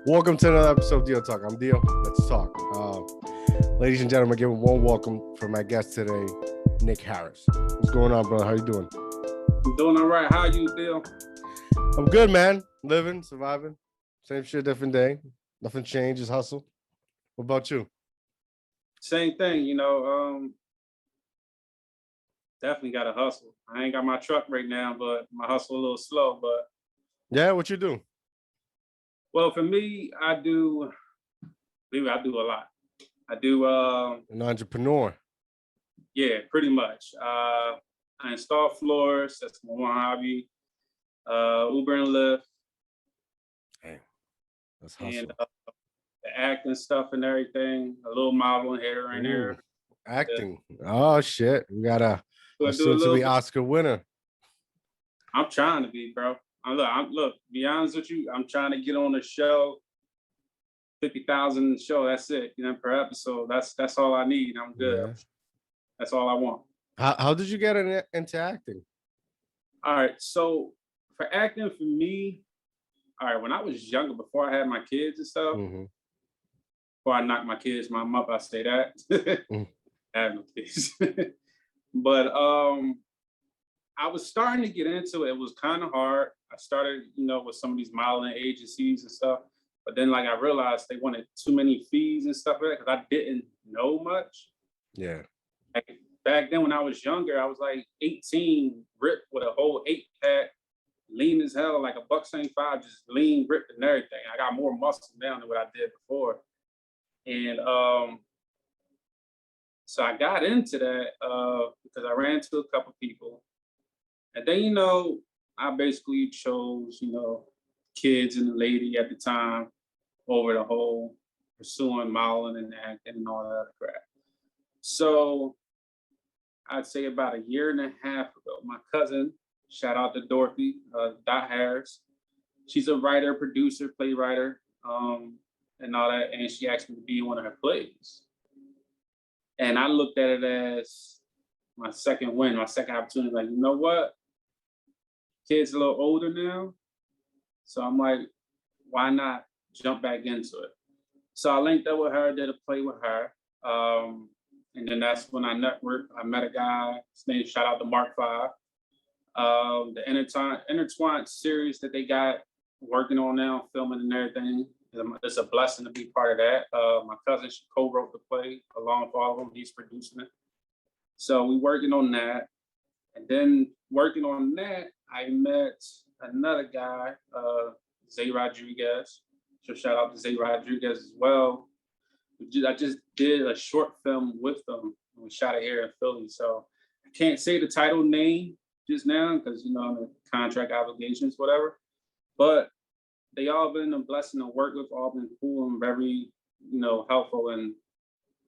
Welcome to another episode of DIOTALK. I'm Dio. Let's talk. Ladies and gentlemen, give a warm welcome for my guest today, Nick Harris. What's going on, brother? How you doing? I'm doing all right. How you feel? I'm good, man. Living, surviving. Same shit, different day. Nothing changed, just hustle. What about you? Same thing, definitely got to hustle. I ain't got my truck right now, but my hustle a little slow. But Yeah, what you do? well, for me, I do a lot. I do, An entrepreneur. yeah, pretty much. I install floors. That's my one hobby. Uber and Lyft, Hey, let's and hustle. the acting stuff and everything. A little modeling here and Ooh, there. acting. Oh shit. We got a So I do a soon to little be bit. Oscar winner. I'm trying to be, bro. Look. Be honest with you, I'm trying to get on the show. 50,000 show. That's it. Per episode. That's all I need. I'm good. Yeah. That's all I want. How did you get into acting? All right. So for acting, for me, all right. When I was younger, before I had my kids and stuff, Mm-hmm. before I knocked my kids, mom up, I say that. Mm. I have no kids, but I was starting to get into it. It was kind of hard. I started, with some of these modeling agencies and stuff. But then, like, I realized they wanted too many fees and stuff like that because I didn't know much. Yeah. Like, back then, when I was younger, I was like 18, ripped with a whole 8-pack, lean as hell, like a buck 75, just lean, ripped, and everything. I got more muscle now than what I did before. And so I got into that because I ran into a couple people. And then, I basically chose, kids and the lady at the time over the whole pursuing modeling and acting and all that other crap. So I'd say about a year and a half ago, my cousin, shout out to Dorothy, Harris. She's a writer, producer, playwright, and all that. And she asked me to be in one of her plays. And I looked at it as my second win, my second opportunity. Like, you know what? Kid's a little older now. So I'm like, why not jump back into it? So I linked up with her, did a play with her. And then that's when I networked. I met a guy, his name, shout out to Mark Five. The intertwined series that they got working on now, filming and everything. It's a blessing to be part of that. My cousin, she co-wrote the play along with all of them. He's producing it. So we working on that. And then working on that, I met another guy, Zay Rodriguez. So shout out to Zay Rodriguez as well. I just did a short film with them. We shot it here in Philly. So I can't say the title name just now because, the contract obligations, whatever. But they all been a blessing to work with, all been cool and very, helpful and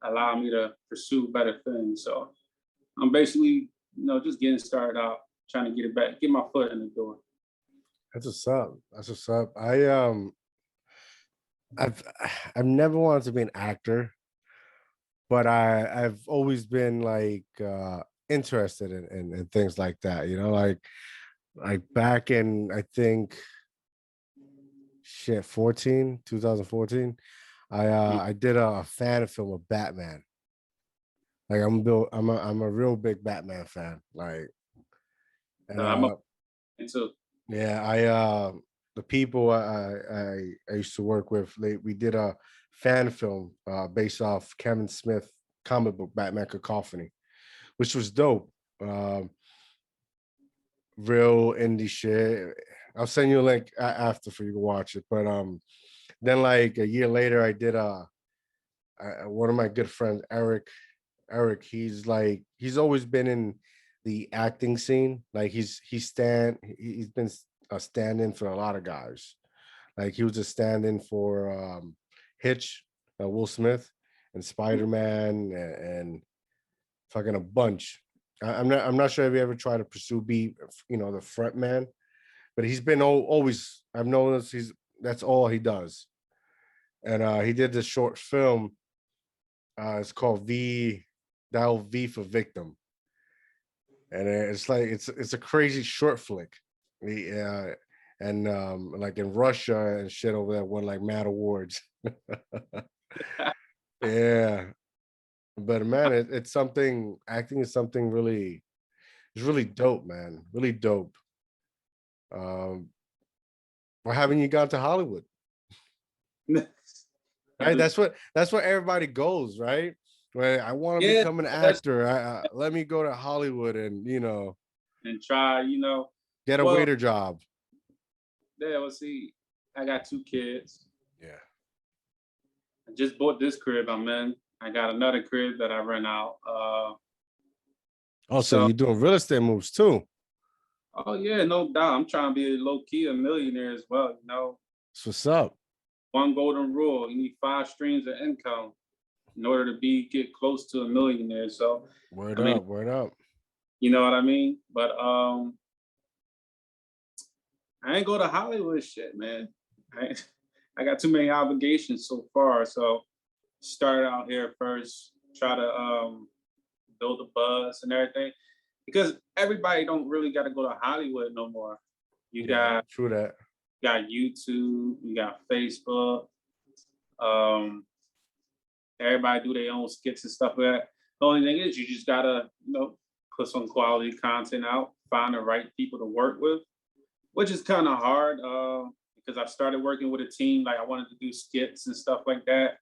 allow me to pursue better things. So I'm basically, just getting started out, trying to get it back, get my foot in the door. That's what's up. That's what's up. I've I've never wanted to be an actor, but I've always been like interested in things like that, like back in I think shit 2014, I did a fan film of Batman. Like I'm a real big Batman fan. Like and I'm up into yeah, the people I used to work with, we did a fan film based off Kevin Smith comic book Batman Cacophony, which was dope. Real indie shit. I'll send you a link after for you to watch it. But then like a year later, I did one of my good friends, Eric. Eric, he's always been in the acting scene. Like he's been a stand-in for a lot of guys. Like he was a stand-in for Hitch, Will Smith, and Spider-Man, and fucking a bunch. I'm not sure if you ever tried to pursue be the front man, but he's been always. I've noticed that's all he does. And he did this short film. It's called Dial V for Victim, and it's like it's a crazy short flick. and like in Russia and shit over there won like mad awards. Yeah, but man, it's something. Acting is something really. It's really dope, man. Really dope. Um, why haven't you gone to Hollywood? Right, that's what everybody goes, right? Right, I want to Yeah, become an that's actor. Let me go to Hollywood and and try, get a well, waiter job. yeah, well, see, I got 2 kids. Yeah. I just bought this crib I'm in. I got another crib that I rent out. Also, So you're doing real estate moves too. oh yeah, no doubt. I'm trying to be low key a millionaire as well. That's what's up. One golden rule: you need 5 streams of income in order to get close to a millionaire. So, Word I mean, up, word up. you know what I mean. But I ain't go to Hollywood shit, man. I I got too many obligations so far. So started out here first, try to build a buzz and everything. Because everybody don't really got to go to Hollywood no more. You Yeah, got true that. YouTube, you got Facebook. Um, Everybody do their own skits and stuff like that. The only thing is you just gotta, put some quality content out, find the right people to work with, which is kind of hard because I started working with a team. Like I wanted to do skits and stuff like that,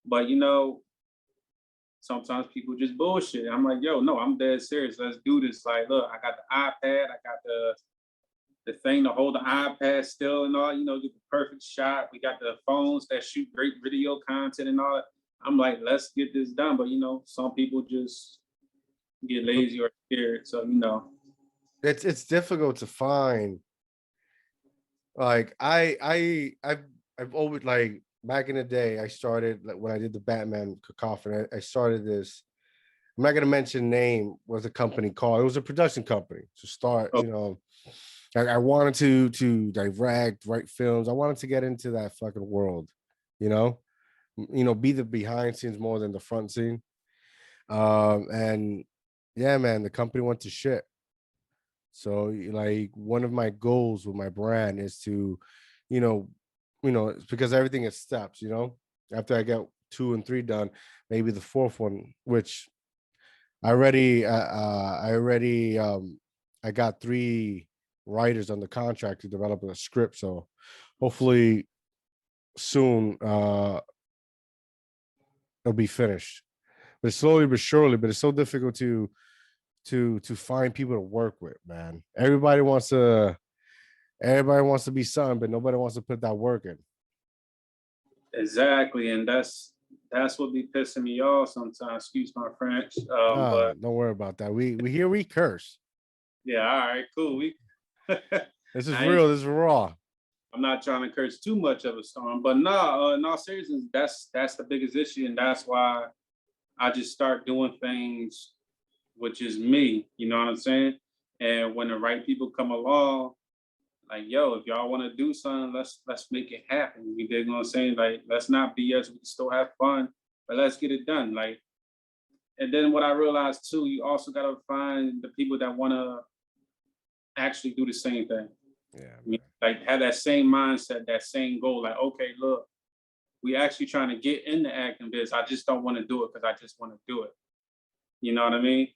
but sometimes people just bullshit. I'm like, yo, no, I'm dead serious. Let's do this. Like, look, I got the iPad, I got the thing to hold the iPad still and all, get the perfect shot. We got the phones that shoot great video content and all that. I'm like, let's get this done. But some people just get lazy or scared. So, It's difficult to find. Like I've always like back in the day. I started like when I did the Batman cacophony. I started this. I'm not gonna mention name. Was a company called. It was a production company to start. oh, I wanted to direct, write films. I wanted to get into that fucking world. You know, be the behind scenes more than the front scene. And yeah, man, the company went to shit. So like one of my goals with my brand is to, you know, it's because everything is steps. After I get 2 and 3 done, maybe the fourth one, which I got 3 writers on the contract to develop a script. So hopefully soon it'll be finished. But slowly but surely, but it's so difficult to find people to work with, man. Everybody wants to be something, but nobody wants to put that work in. exactly. And that's what be pissing me off sometimes. Excuse my French. But Don't worry about that. We curse. yeah, all right, cool. This is I ain't real. This is raw. I'm not trying to curse too much of a storm, but no, in all seriousness, that's the biggest issue, and that's why I just start doing things, which is me. You know what I'm saying? And when the right people come along, like yo, if y'all want to do something, let's make it happen. You dig what I'm saying? Like let's not BS. We can still have fun, but let's get it done. Like, and then what I realized too, you also gotta find the people that want to actually do the same thing. Yeah, man. Like have that same mindset, that same goal. Like, okay, look, we actually trying to get in the acting biz. I just don't want to do it because I just want to do it. You know what I mean?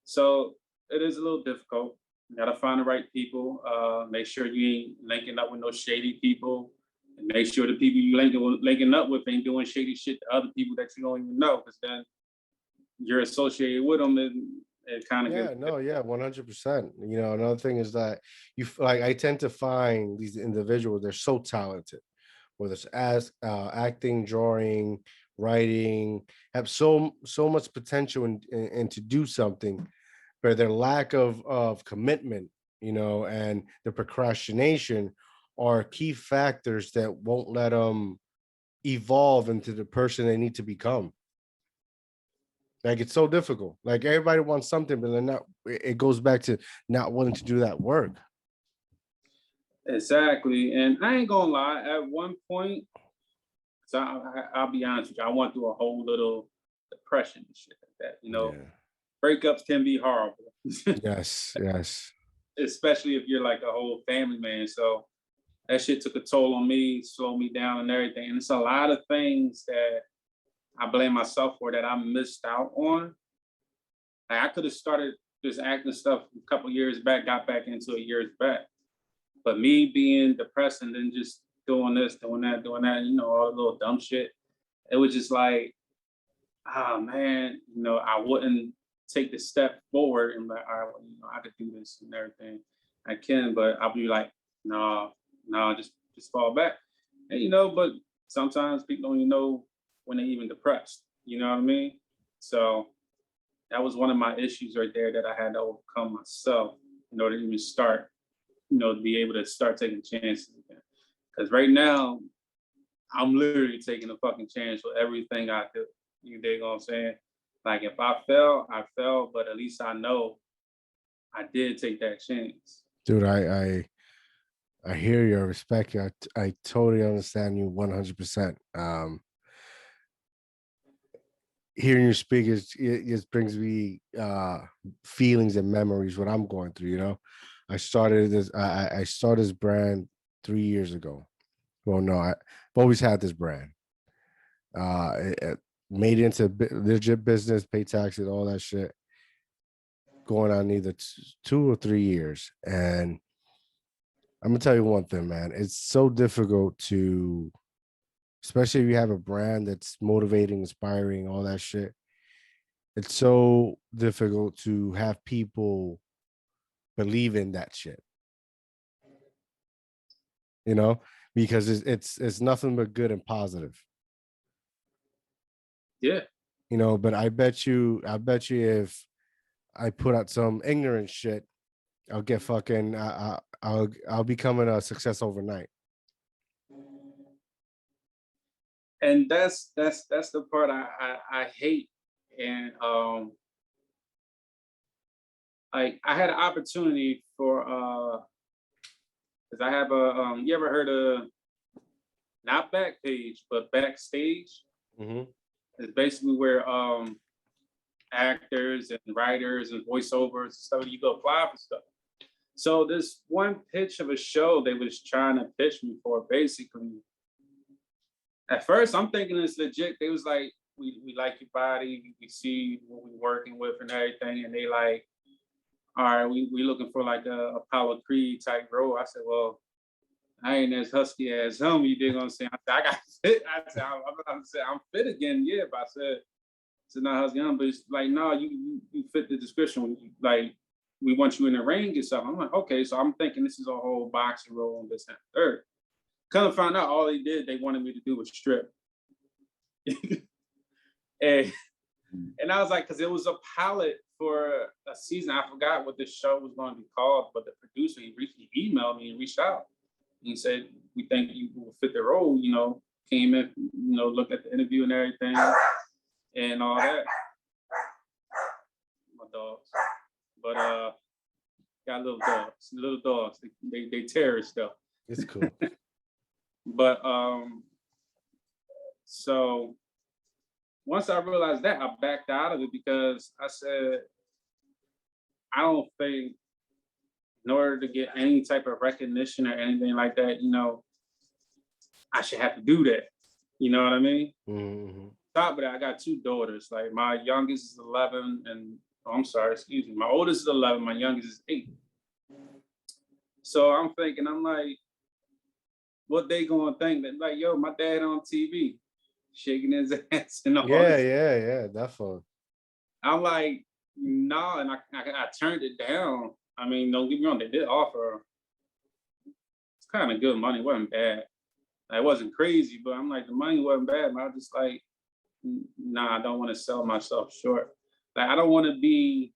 So it is a little difficult. You gotta find the right people. Make sure you ain't linking up with no shady people. And make sure the people you linking up with ain't doing shady shit to other people that you don't even know, because then you're associated with them and it kind of gets Yeah, no, yeah, 100%. Another thing is that like I tend to find these individuals, they're so talented, whether it's acting, drawing, writing, have so much potential and to do something, but their lack of commitment, and the procrastination are key factors that won't let them evolve into the person they need to become. Like it's so difficult. Like everybody wants something, but they're not. It goes back to not wanting to do that work. exactly. And I ain't gonna lie, at one point, so I'll be honest with you, I went through a whole little depression and shit like that. Yeah. Breakups can be horrible, Yes. Yes. especially if you're like a whole family man. So that shit took a toll on me, slowed me down and everything. And it's a lot of things that I blame myself for that I missed out on. Like, I could have started this acting stuff a couple years back, got back into it years back. But me being depressed and then just doing this, doing that, you know, all the little dumb shit, it was just like, ah man, you know, I wouldn't take the step forward and like, all right, well, you know, I could do this and everything. I can, but I'll be like, no, no, just fall back. And you know, but sometimes people don't even know when they're even depressed. You know what I mean? So that was one of my issues right there that I had to overcome myself in order to even start, you know, to be able to start taking chances again. Because right now, I'm literally taking a fucking chance with everything I do. You dig what I'm saying? Like if I fell, I fell, but at least I know I did take that chance. Dude, I hear you, I respect you. I totally understand you 100%. Hearing you speak it just brings me feelings and memories what I'm going through, you know. I started this brand 3 years ago. Well, no, I've always had this brand. It made it into legit business, pay taxes, all that shit, going on either 2 or 3 years. And I'm gonna tell you one thing, man. It's so difficult to, especially if you have a brand that's motivating, inspiring, all that shit. It's so difficult to have people believe in that shit, you know, because it's nothing but good and positive, Yeah. you know. But I bet you if I put out some ignorant shit, I'll get fucking I'll becoming a success overnight. And that's the part I hate. And like I had an opportunity for because I have a you ever heard of not Backpage, but Backstage? Mhm. It's basically where actors and writers and voiceovers and stuff, you go apply for stuff. So this one pitch of a show they was trying to pitch me for, basically, at first I'm thinking it's legit. They was like, we like your body, we see what we working with and everything. And they like, all right, we looking for like a Apollo Creed type role. I said, well, I ain't as husky as him. You dig what I'm saying? I said, I got fit. I'm fit again. Yeah, but I said, it's not husky, but it's like, no, you fit the description. Like, we want you in the ring or something. I'm like, okay, so I'm thinking this is a whole boxing role on this and third. Kind of found out all they wanted me to do was strip. and and I was like, because it was a pilot for a season. I forgot what this show was going to be called, but the producer he emailed me and reached out. He said, we think you will fit the role, you know, came in, you know, looked at the interview and everything and all that. My dogs. But got little dogs. They terrorists though. It's cool. But so once I realized that, I backed out of it because I said, I don't think in order to get any type of recognition or anything like that, you know, I should have to do that. You know what I mean? Mhm. Top of that, I got two daughters. Like my youngest is 11, and oh, I'm sorry, excuse me. My oldest is 11. My youngest is 8. So I'm thinking, I'm like, what they gonna think that like, yo, my dad on TV, shaking his ass and all Yeah, this. yeah, yeah, definitely. I'm like, no, and I turned it down. I mean, don't get me wrong, they did offer it's kind of good money, it wasn't bad. Like, it wasn't crazy, but I'm like, the money wasn't bad. But I was just like, nah, I don't want to sell myself short. Like, I don't want to be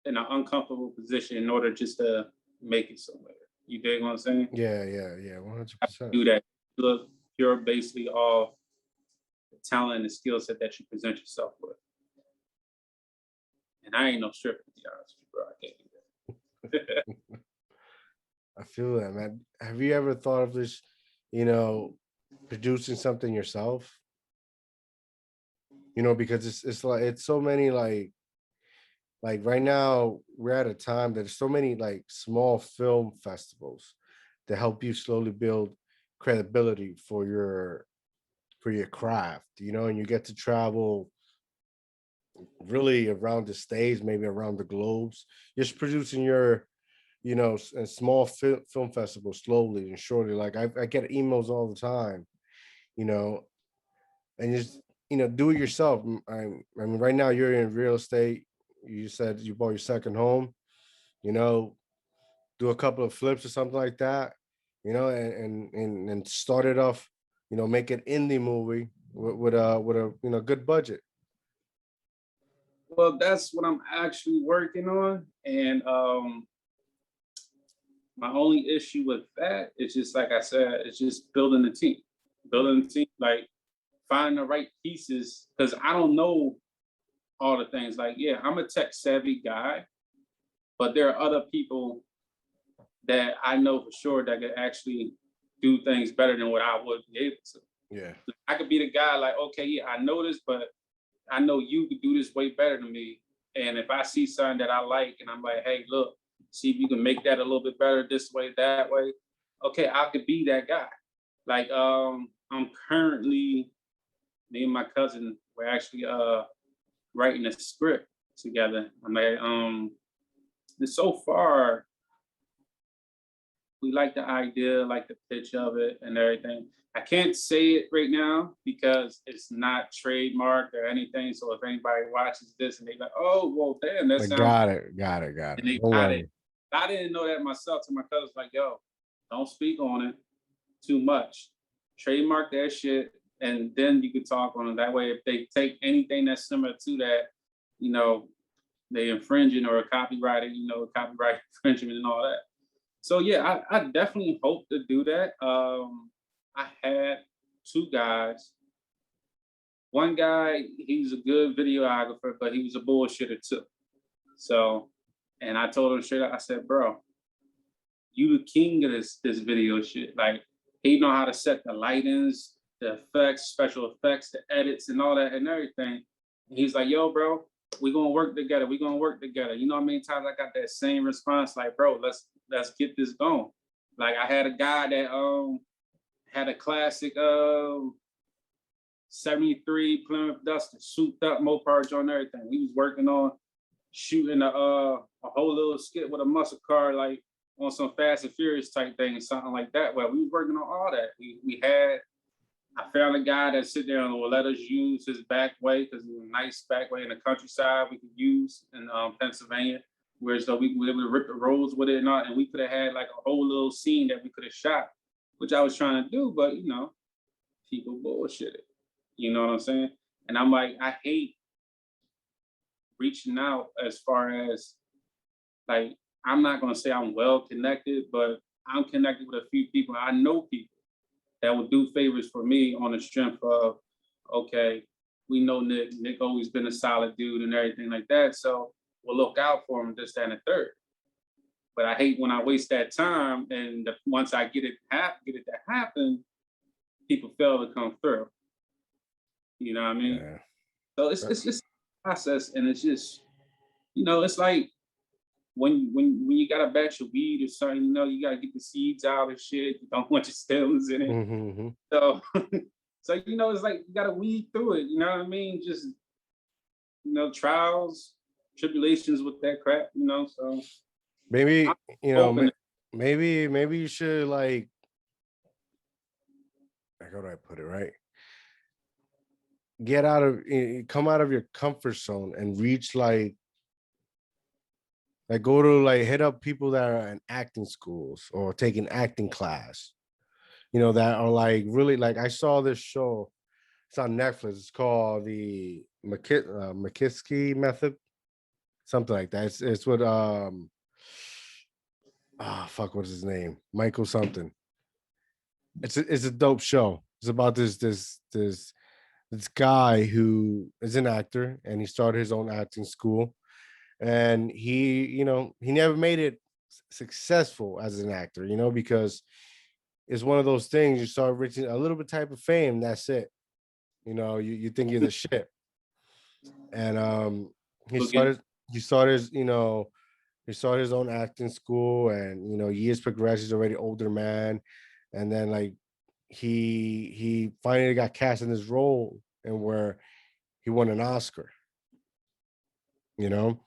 in an uncomfortable position in order just to make it somewhere. You dig what I'm saying? Yeah, yeah, yeah, 100%. Do that. Look, you're basically all the talent and skill set that you present yourself with. And I ain't no stripper, to be honest with you, bro. I can't do that. I feel that, man. Have you ever thought of this, you know, producing something yourself? You know, because it's like it's so many like right now we're at a time that there's so many like small film festivals to help you slowly build credibility for your craft, you know, and you get to travel really around the states, maybe around the globes, just producing your, you know, small film festival slowly and surely. Like I get emails all the time, you know, and just, you know, do it yourself. I mean, right now you're in real estate. You said you bought your second home, you know, do a couple of flips or something like that, you know, and start it off, you know, make an indie movie with a you know good budget. Well, that's what I'm actually working on. And my only issue with that is just like I said, it's just building the team. Yeah. Building the team, like finding the right pieces. Cause I don't know all the things. Like, yeah, I'm a tech savvy guy, but there are other people that I know for sure that could actually do things better than what I would be able to. Yeah. I could be the guy like, okay, yeah, I know this, but I know you could do this way better than me. And if I see something that I like and I'm like, hey, look, see if you can make that a little bit better this way, that way. Okay, I could be that guy. Like I'm currently, me and my cousin, we're actually writing a script together. I'm like, and so far we like the idea, like the pitch of it and everything. I can't say it right now because it's not trademarked or anything. So if anybody watches this and they like, oh, well, damn, that Like sounds, got it, got it, got and it. they Don't got it. worry. I didn't know that myself. To my cousin's like, yo, don't speak on it too much. Trademark that shit, and then you could talk on it. That way, if they take anything that's similar to that, you know, they infringing or copyrighted, you know, copyright infringement and all that. So yeah, I definitely hope to do that. I had two guys. One guy, he's a good videographer, but he was a bullshitter too. So, and I told him straight up, I said, bro, you the king of this video shit. Like he know how to set the lightings, the effects, special effects, the edits, and all that and everything. And he's like, yo, bro, we gonna work together. We gonna work together. You know how many times I got that same response, like, bro, let's get this going. Like I had a guy that had a classic 73 Plymouth Duster, souped up Mopar joint, everything. We was working on shooting a whole little skit with a muscle car, like on some Fast and Furious type thing, something like that. Well, we was working on all that. I found a guy that sit there and will let us use his back way because it was a nice back way in the countryside we could use in Pennsylvania. Whereas though we were able to rip the roads with it and all, and we could have had like a whole little scene that we could have shot, which I was trying to do, but you know, people bullshit it. You know what I'm saying? And I'm like, I hate reaching out as far as like I'm not gonna say I'm well connected, but I'm connected with a few people. I know people that will do favors for me on the strength of, okay, we know Nick. Nick always been a solid dude and everything like that. So we'll look out for him, this, that, and the third. But I hate when I waste that time and once I get it to happen, people fail to come through. You know what I mean? Yeah. So it's just a process, and it's just you know it's like when you got a batch of weed or something, you know you gotta get the seeds out and shit. You don't want your stems in it. Mm-hmm. So so you know it's like you gotta weed through it. You know what I mean? Just you know trials, tribulations with that crap. You know, so I'm Maybe, you know, hoping. maybe you should like, how do I put it right? Get out of, come out of your comfort zone and reach like go to like hit up people that are in acting schools or taking acting class, you know, that are like really like I saw this show. It's on Netflix. It's called the McKinsey method, something like that. It's with fuck, what's his name? Michael something. It's a dope show. It's about this guy who is an actor and he started his own acting school, and he, you know, he never made it successful as an actor, you know, because it's one of those things. You start reaching a little bit type of fame, that's it. You know, you think you're the shit. And he We'll get started, you know, He started his own acting school, and years progressed. He's already older man, and then like he finally got cast in this role, and where he won an Oscar. You know,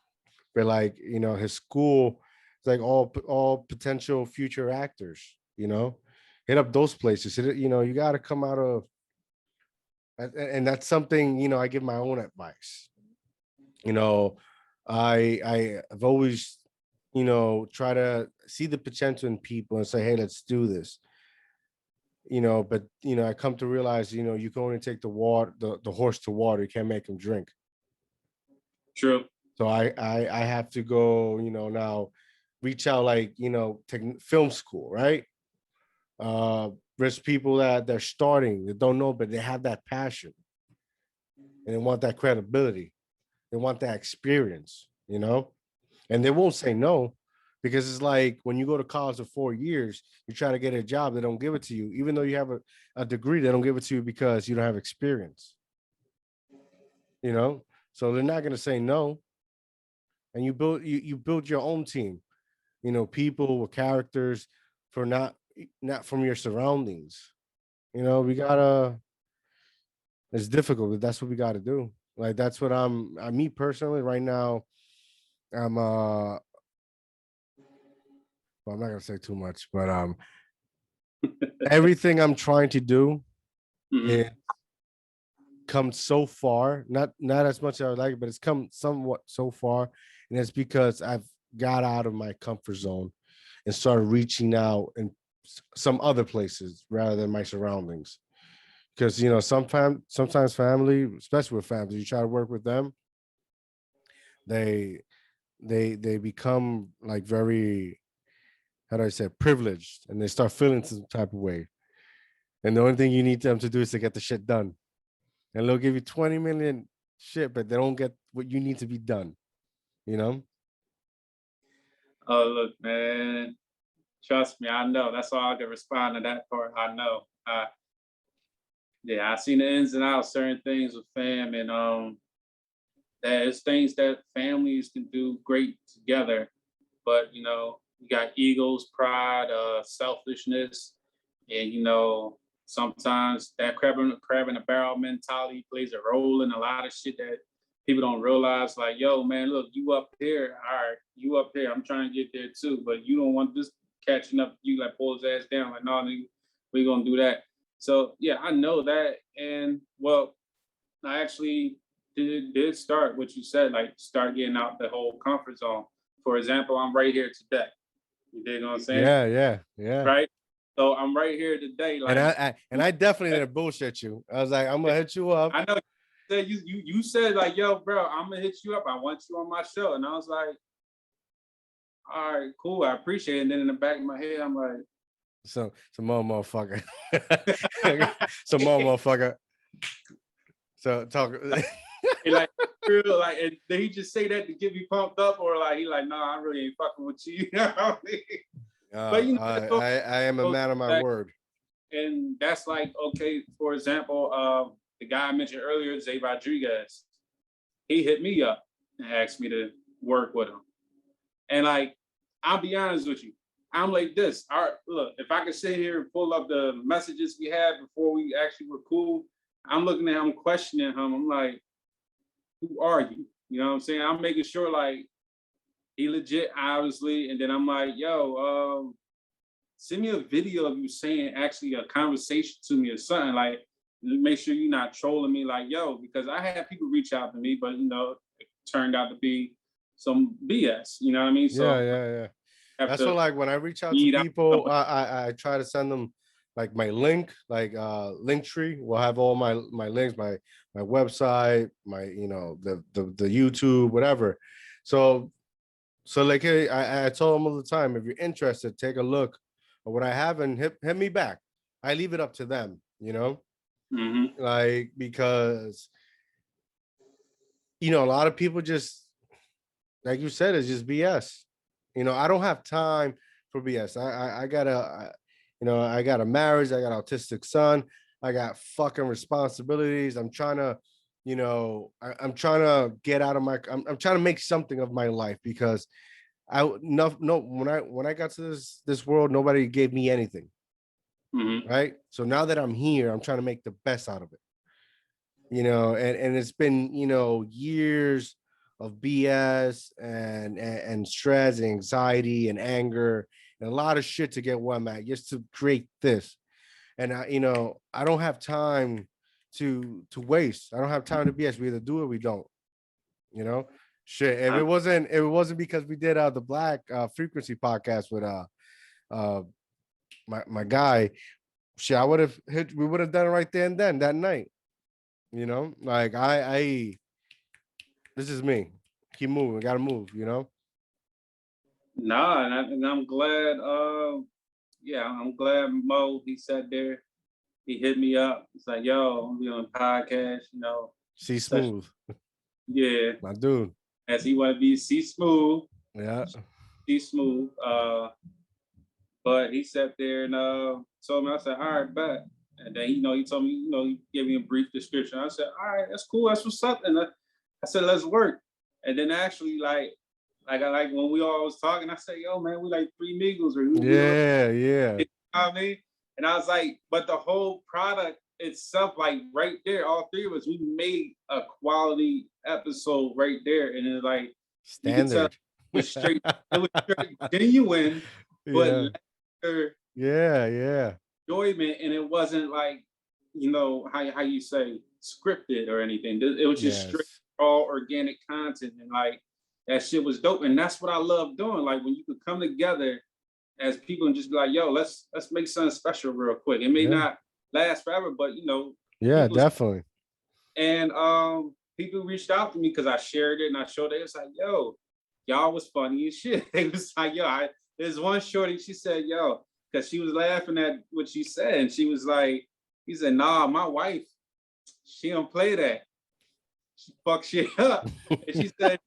but like his school, it's like all potential future actors. Hit up those places. You got to come out of, and that's something I give my own advice. You know, I've always try to see the potential in people and say, hey, let's do this. But I come to realize, you can only take the horse to water. You can't make him drink. True. So I have to go, now reach out, like, take film school, right? There's people that they're starting, they don't know, but they have that passion and they want that credibility. They want that experience, and they won't say no, because it's like when you go to college for 4 years, you try to get a job, they don't give it to you. Even though you have a degree, they don't give it to you because you don't have experience, so they're not going to say no. And you build your own team, people with characters, for not from your surroundings. We gotta, it's difficult, but that's what we gotta do. Like, that's what me personally right now, I'm well, I'm not gonna say too much, but everything I'm trying to do, Mhm. it come so far. Not as much as I would like, but it's come somewhat so far. And it's because I've got out of my comfort zone and started reaching out in some other places rather than my surroundings. Because sometimes family, especially with family, you try to work with them, they they become like very, how do I say, privileged, and they start feeling some type of way. And the only thing you need them to do is to get the shit done. And they'll give you 20 million shit, but they don't get what you need to be done, you know? Oh, look, man. Trust me, I know. That's all I can respond to that part. I know. Yeah, I seen the ins and outs, certain things with fam, and there's things that families can do great together, but you got egos, pride, selfishness, and sometimes that crab in a barrel mentality plays a role in a lot of shit that people don't realize. Like, yo, man, look, you up here, all right, you up here. I'm trying to get there too, but you don't want this catching up to you, like pull his ass down. Like, no, nigga, we gonna do that. So yeah, I know that, and well, I actually did start what you said, like start getting out the whole comfort zone. For example, I'm right here today. You dig what I'm saying? Yeah, yeah, yeah. Right? So I'm right here today. And Like I definitely didn't bullshit you. I was like, I'm gonna hit you up. I know you said like, yo, bro, I'm gonna hit you up. I want you on my show. And I was like, all right, cool, I appreciate it. And then in the back of my head, I'm like, Some more motherfucker. Some more motherfucker. So talk. and like real, like, and did he just say that to get me pumped up, or like he like, no, I really ain't fucking with you. You know what I mean? But I am a man of my word. and that's like, okay, for example, the guy I mentioned earlier, Zay Rodriguez, he hit me up and asked me to work with him. And like, I'll be honest with you, I'm like this. All right, look, if I could sit here and pull up the messages we had before we actually were cool, I'm looking at him, questioning him. I'm like, who are you? You know what I'm saying? I'm making sure like he legit, obviously. And then I'm like, yo, send me a video of you saying actually a conversation to me or something. Like, make sure you're not trolling me. Like, yo, because I had people reach out to me, but it turned out to be some BS. You know what I mean? Yeah, So yeah, yeah. I have That's what, to like, when I reach out to weed out. people, I try to send them like my link, like link tree will have all my links, my website, my the YouTube, whatever. So like, hey, I told them all the time, if you're interested, take a look at what I have and hit me back. I leave it up to them, Mm-hmm. like, because a lot of people just, like you said, it's just BS. I don't have time for BS. I gotta, I got a marriage. I got an autistic son. I got fucking responsibilities. I'm trying to, I'm trying to get out of I'm trying to make something of my life, because no, when I got to this world, nobody gave me anything. Mm-hmm. Right. So now that I'm here, I'm trying to make the best out of it. And it's been, years of BS and stress and anxiety and anger and a lot of shit to get where I'm at just to create this. And I don't have time to waste. I don't have time to BS. We either do it or we don't, you know. Shit. If it wasn't because we did the Black Frequency podcast with my guy, shit, we would have done it right there and then that night. Like I this is me. Keep moving, gotta move. Nah, and I'm glad. Yeah, I'm glad Mo. He sat there. He hit me up. He's like, "Yo, I'm be on a podcast." See Such smooth, yeah. my dude. As he want to be see smooth, Yeah. see smooth. But he sat there and told me. I said, "All right, bet." And then he told me, he gave me a brief description. I said, "All right, that's cool. That's what's up." And I said, "Let's work." And then actually, like when we all was talking, I said, "Yo, man, we like three Migos, or Yeah, you know what I mean?" And I was like, but the whole product itself, like right there, all three of us, we made a quality episode right there. And it's like you could tell standard. it was straight genuine, but Yeah, laughter, yeah. enjoyment, and it wasn't like, how you say scripted or anything. It was just straight Yes. raw organic content, and like that shit was dope. And that's what I love doing. Like when you could come together as people and just be like, "Yo, let's make something special real quick." It may Yeah. not last forever, but Yeah, people's definitely. and people reached out to me because I shared it and I showed it. It's like, "Yo, y'all was funny as shit." They was like, "Yo," there's one shorty. She said, "Yo," because she was laughing at what she said, and she was like, "He said, nah, my wife, she don't play that. She fuck shit up." And she said,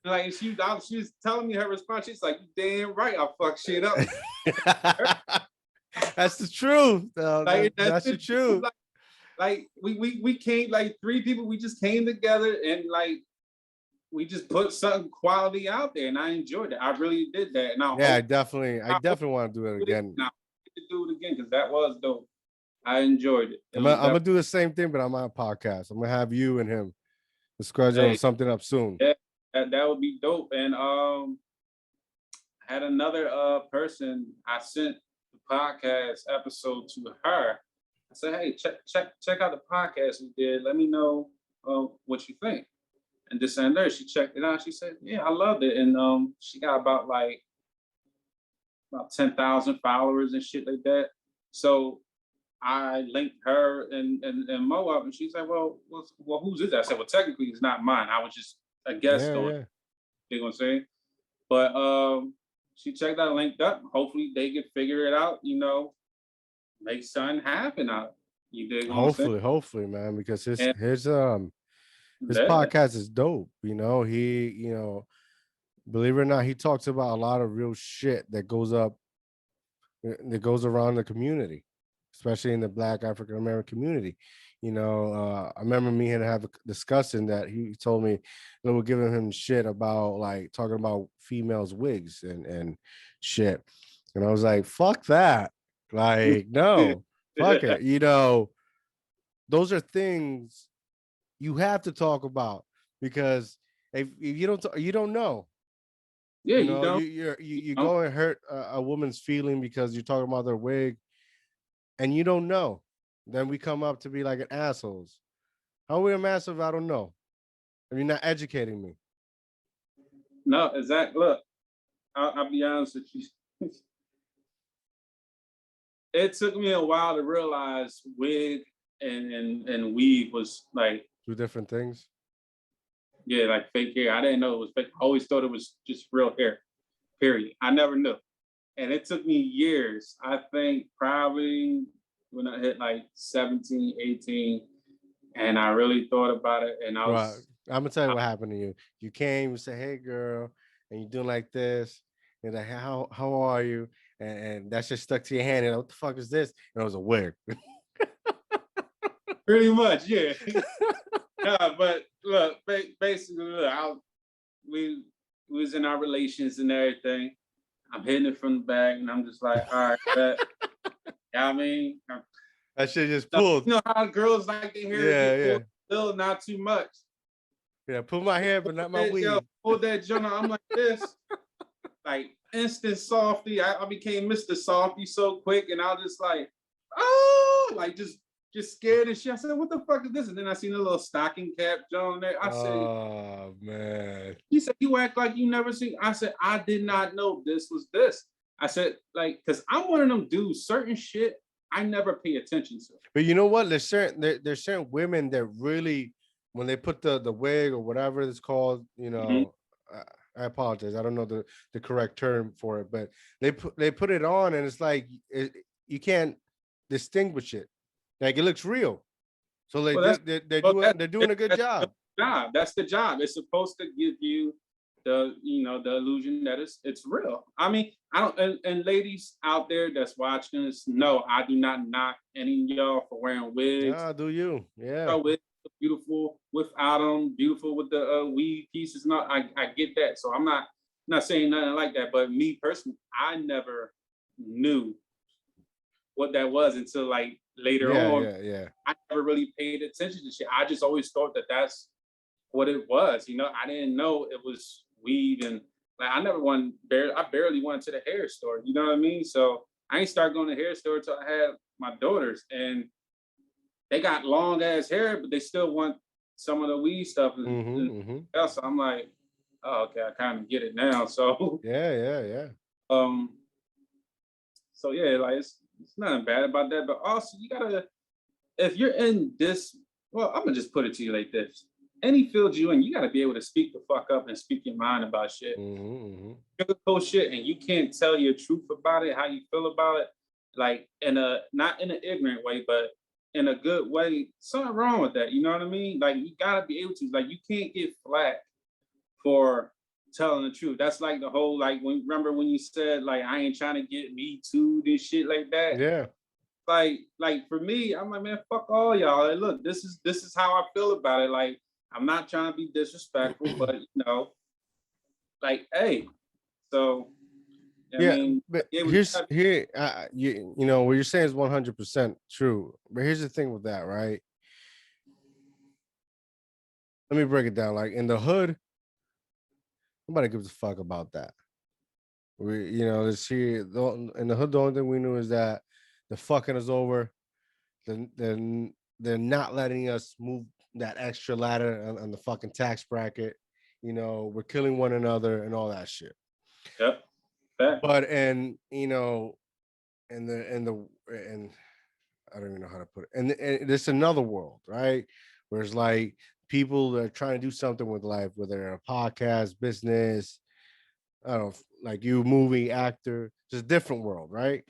like she was telling me her response. She's like, "You damn right, I fuck shit up." That's the truth. Like that's That's the the truth. truth. Like we came like three people. We just came together and like we just put something quality out there, and I enjoyed it. I really did that, and Yeah, I I hope definitely want to do it to do it again. again. I hope to do it again because that was dope. I enjoyed it. It I'm was gonna, I'm gonna definitely do the same thing, but on my podcast. I'm gonna have you and him schedule hey, something up soon. yeah, that would be dope. And had another person. I sent the podcast episode to her. I said, "Hey, check out the podcast we did. Let me know what you think." And this and there, she checked it out. She said, "Yeah, I loved it." And she got about 10,000 followers and shit like that. So I linked her and Mo up, and she's like, "Well, whose is that?" I said, "Well, technically, it's not mine. I was just a guest Yeah, on it." yeah. You know what I'm saying? But she checked out, linked up. Hopefully, they can figure it out. Make something happen out. You dig what I'm saying? Hopefully, man, because his And his um his yeah, podcast is dope. Believe it or not, he talks about a lot of real shit that goes around the community, especially in the Black African American community. I remember me and have discussing that. He told me they were giving him shit about like talking about females' wigs and shit, and I was like, "Fuck that!" Like, no, fuck it. Those are things you have to talk about because if you don't, you don't know. yeah, you don't. You Know. go and hurt a woman's feeling because you're talking about their wig and you don't know. Then we come up to be like an assholes. How are we a massive? I don't know. If you're not educating me. No, exactly. Look, I'll be honest with you. It took me a while to realize wig and weave was like, Two different things. yeah, like fake hair. I didn't know it was fake. I always thought it was just real hair. Period. I never knew. And it took me years. I think probably when I hit like 17, 18, and I really thought about it. And Well, I'm gonna tell you what happened to you. You came, you say, "Hey, girl," and you're doing like this. You're like, "How are you?" And that just stuck to your hand. And what the fuck is this? And it was a wig. pretty much, yeah. But look, basically, look, we we was in our relations and everything. I'm hitting it from the back, and I'm just like, all right, bet. Yeah, I mean, That shit just pulled. you know how girls like their hair to Yeah, get yeah. pulled, still not too much. Yeah, pull my hair, but not my Yo, weave. pull that joint. I'm like this, like instant softy. I became Mr. Softy so quick, and I was just like, oh, like just scared and shit. I said, what the fuck is this? And then I seen a little stocking cap joint there. I said, Oh man. he said, you act like you never seen. I said, I did not know this was this. I said, like, because I'm one of them dudes, certain shit I never pay attention to. But you know what? There's certain women that really, when they put the wig or whatever it's called, you know, I apologize. I don't know the correct term for it, but they put it on and it's like you can't distinguish it. Like it looks real. So Well, that's they're doing a good job. job. That's the job. It's supposed to give you the the illusion that it's real. I mean, I don't and ladies out there that's watching this, no, I do not knock any of y'all for wearing wigs. Ah, do you? Yeah. Wigs look beautiful without them, beautiful with the weave pieces. Not, I get that. So I'm not saying nothing like that. But me personally, I never knew what that was until like later on. Yeah. I never really paid attention to shit. I just always thought that that's what it was. I didn't know it was weave, and like I never went I barely went to the hair store. You know what I mean? So I ain't started going to the hair store until I had my daughters, and they got long ass hair, but they still want some of the weave stuff. Else, I'm like, oh, okay, I kind of get it now. So Yeah. um, so yeah, like it's nothing bad about that, but also you gotta, if you're in this, well, I'm gonna just put it to you like this: any field you in, you gotta be able to speak the fuck up and speak your mind about shit. Sugarcoat shit, and you can't tell your truth about it, how you feel about it, like in a not in an ignorant way, but in a good way. Something wrong with that, you know what I mean? Like you gotta be able to, like you can't get flack for telling the truth. That's like the whole like remember when you said like I ain't trying to get me too, this shit like that. Yeah. Like for me, I'm like, man, fuck all y'all. Like, look, this is how I feel about it. Like, I'm not trying to be disrespectful, but like, hey, so I Yeah, mean, but yeah, you know what you're saying is 100% true. But here's the thing with that, right? Let me break it down. Like in the hood, nobody gives a fuck about that. This here in the hood. The only thing we knew is that the fucking is over. Then they're not letting us move that extra ladder on the fucking tax bracket. We're killing one another and all that shit. yep, But and I don't even know how to put it. And it's another world, right? Where it's like people that are trying to do something with life, whether they're a podcast, business, I don't know, like you, movie, actor, just a different world, right?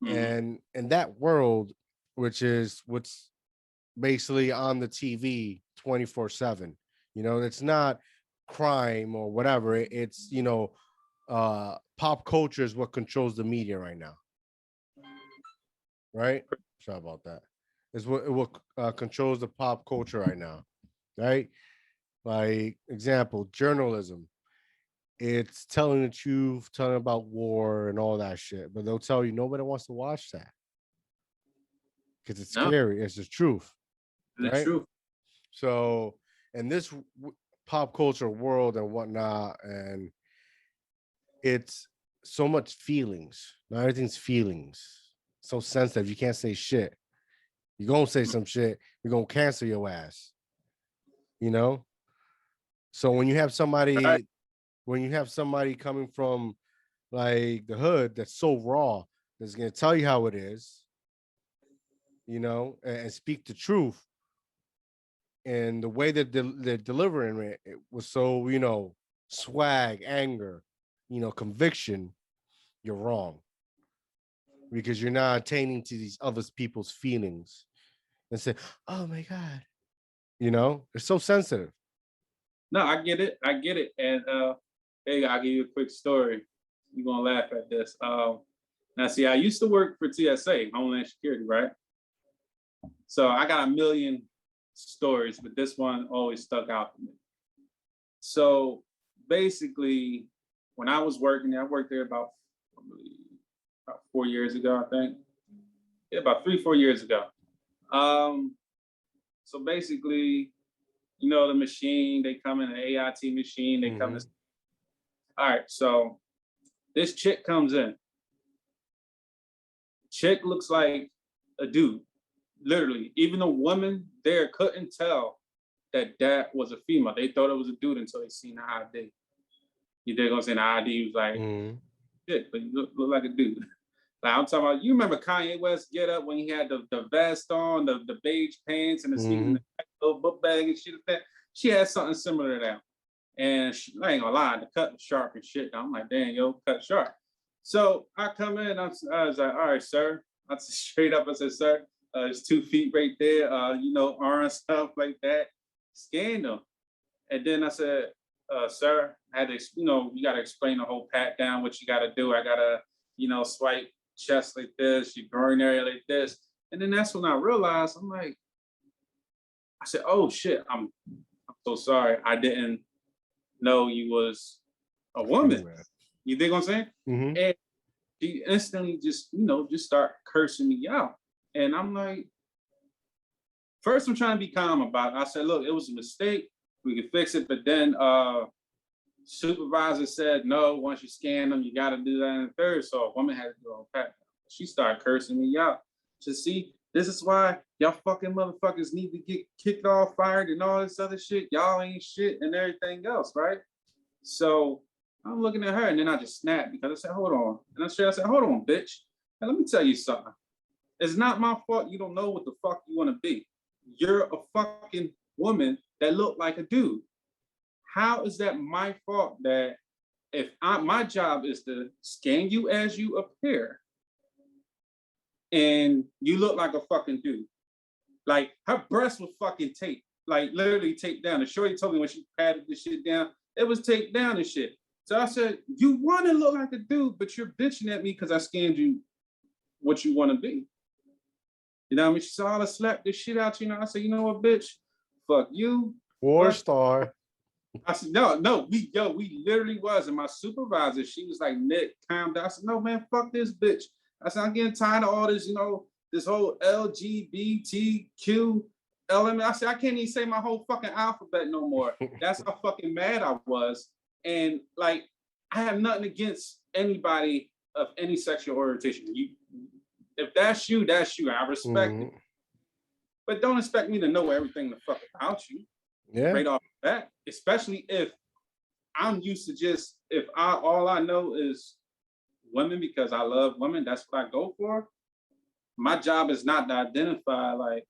And in that world, which is what's basically on the TV 24/7, it's not crime or whatever. It's pop culture is what controls the media right now, right? Sorry about that. Is what controls the pop culture right now, right? Like example, journalism. It's telling the truth, telling about war and all that shit, but they'll tell you nobody wants to watch that because it's no, scary. It's the truth, the right? truth. So, in this pop culture world and whatnot, and it's so much feelings. Now everything's feelings. So sensitive. You can't say shit. You're gonna say some shit, you're gonna cancel your ass. You know? So Right. when you have somebody coming from like the hood that's so raw, that's gonna tell you how it is, and speak the truth. And the way that they're delivering it was so, swag, anger, conviction, you're wrong. Because you're not attaining to these other people's feelings and say, oh my God. It's so sensitive. No, I get it. I get it. And hey, I'll give you a quick story. You're gonna laugh at this. Now see, I used to work for TSA, Homeland Security, right? So I got a million stories, but this one always stuck out for me. So basically, when I was working there, I worked there probably about 4 years ago, I think. Yeah, about 3, 4 years ago. Um, so basically, the machine, they come in an AIT machine, they come in. Mhm. All right, so this chick comes in. Chick looks like a dude, literally. Even the woman there couldn't tell that was a female. They thought it was a dude until they seen the ID. You dig what I'm saying? The ID was like, Mhm. shit, but you look like a dude. Like I'm talking about, you remember Kanye West get up when he had the vest on, the beige pants and the sneakers and Mhm. the little book bag and shit like that. She had something similar to that. And I ain't gonna lie, the cut was sharp and shit. I'm like, damn, yo, cut sharp. So I come in, I was like, all right, sir. I said straight up, I said, sir, it's 2 feet right there, arm stuff like that. Scanned them. And then I said, sir, I had to, you got to explain the whole pat down, what you got to do. I got to, swipe chest like this, your groin area like this. And then that's when I realized, I said, oh shit, I'm so sorry. I didn't know you was a woman. Female. You think what I'm saying? Mhm. And she instantly just start cursing me out. And I'm like, first I'm trying to be calm about it. I said, look, it was a mistake. We could fix it. But then supervisor said, no, once you scan them, you got to do that in the third. So a woman had to do a pat. She started cursing me out. To see, this is why y'all fucking motherfuckers need to get kicked off, fired, and all this other shit. Y'all ain't shit and everything else, right? So I'm looking at her, and then I just snapped because I said, hold on. And I said, hold on, bitch. And let me tell you something. It's not my fault you don't know what the fuck you want to be. You're a fucking woman that look like a dude. How is that my fault that if my job is to scan you as you appear and you look like a fucking dude? Like her breasts were fucking taped, like literally taped down. The shorty told me when she patted the shit down, it was taped down and shit. So I said, you want to look like a dude, but you're bitching at me because I scanned you what you want to be. You know what I mean? She saw I slapped this shit out, I said, you know what, bitch? Fuck you. War Fuck. star. I said, no, we literally was. And my supervisor, she was like, Nick, calm down. I said, no, man, fuck this bitch. I said, I'm getting tired of all this, this whole LGBTQ element. I said, I can't even say my whole fucking alphabet no more. That's how fucking mad I was. And like, I have nothing against anybody of any sexual orientation. If that's you, that's you. I respect it. Mhm. But don't expect me to know everything the fuck about you Yeah. right off the bat, especially if I'm used to just if all I know is women because I love women, that's what I go for. My job is not to identify like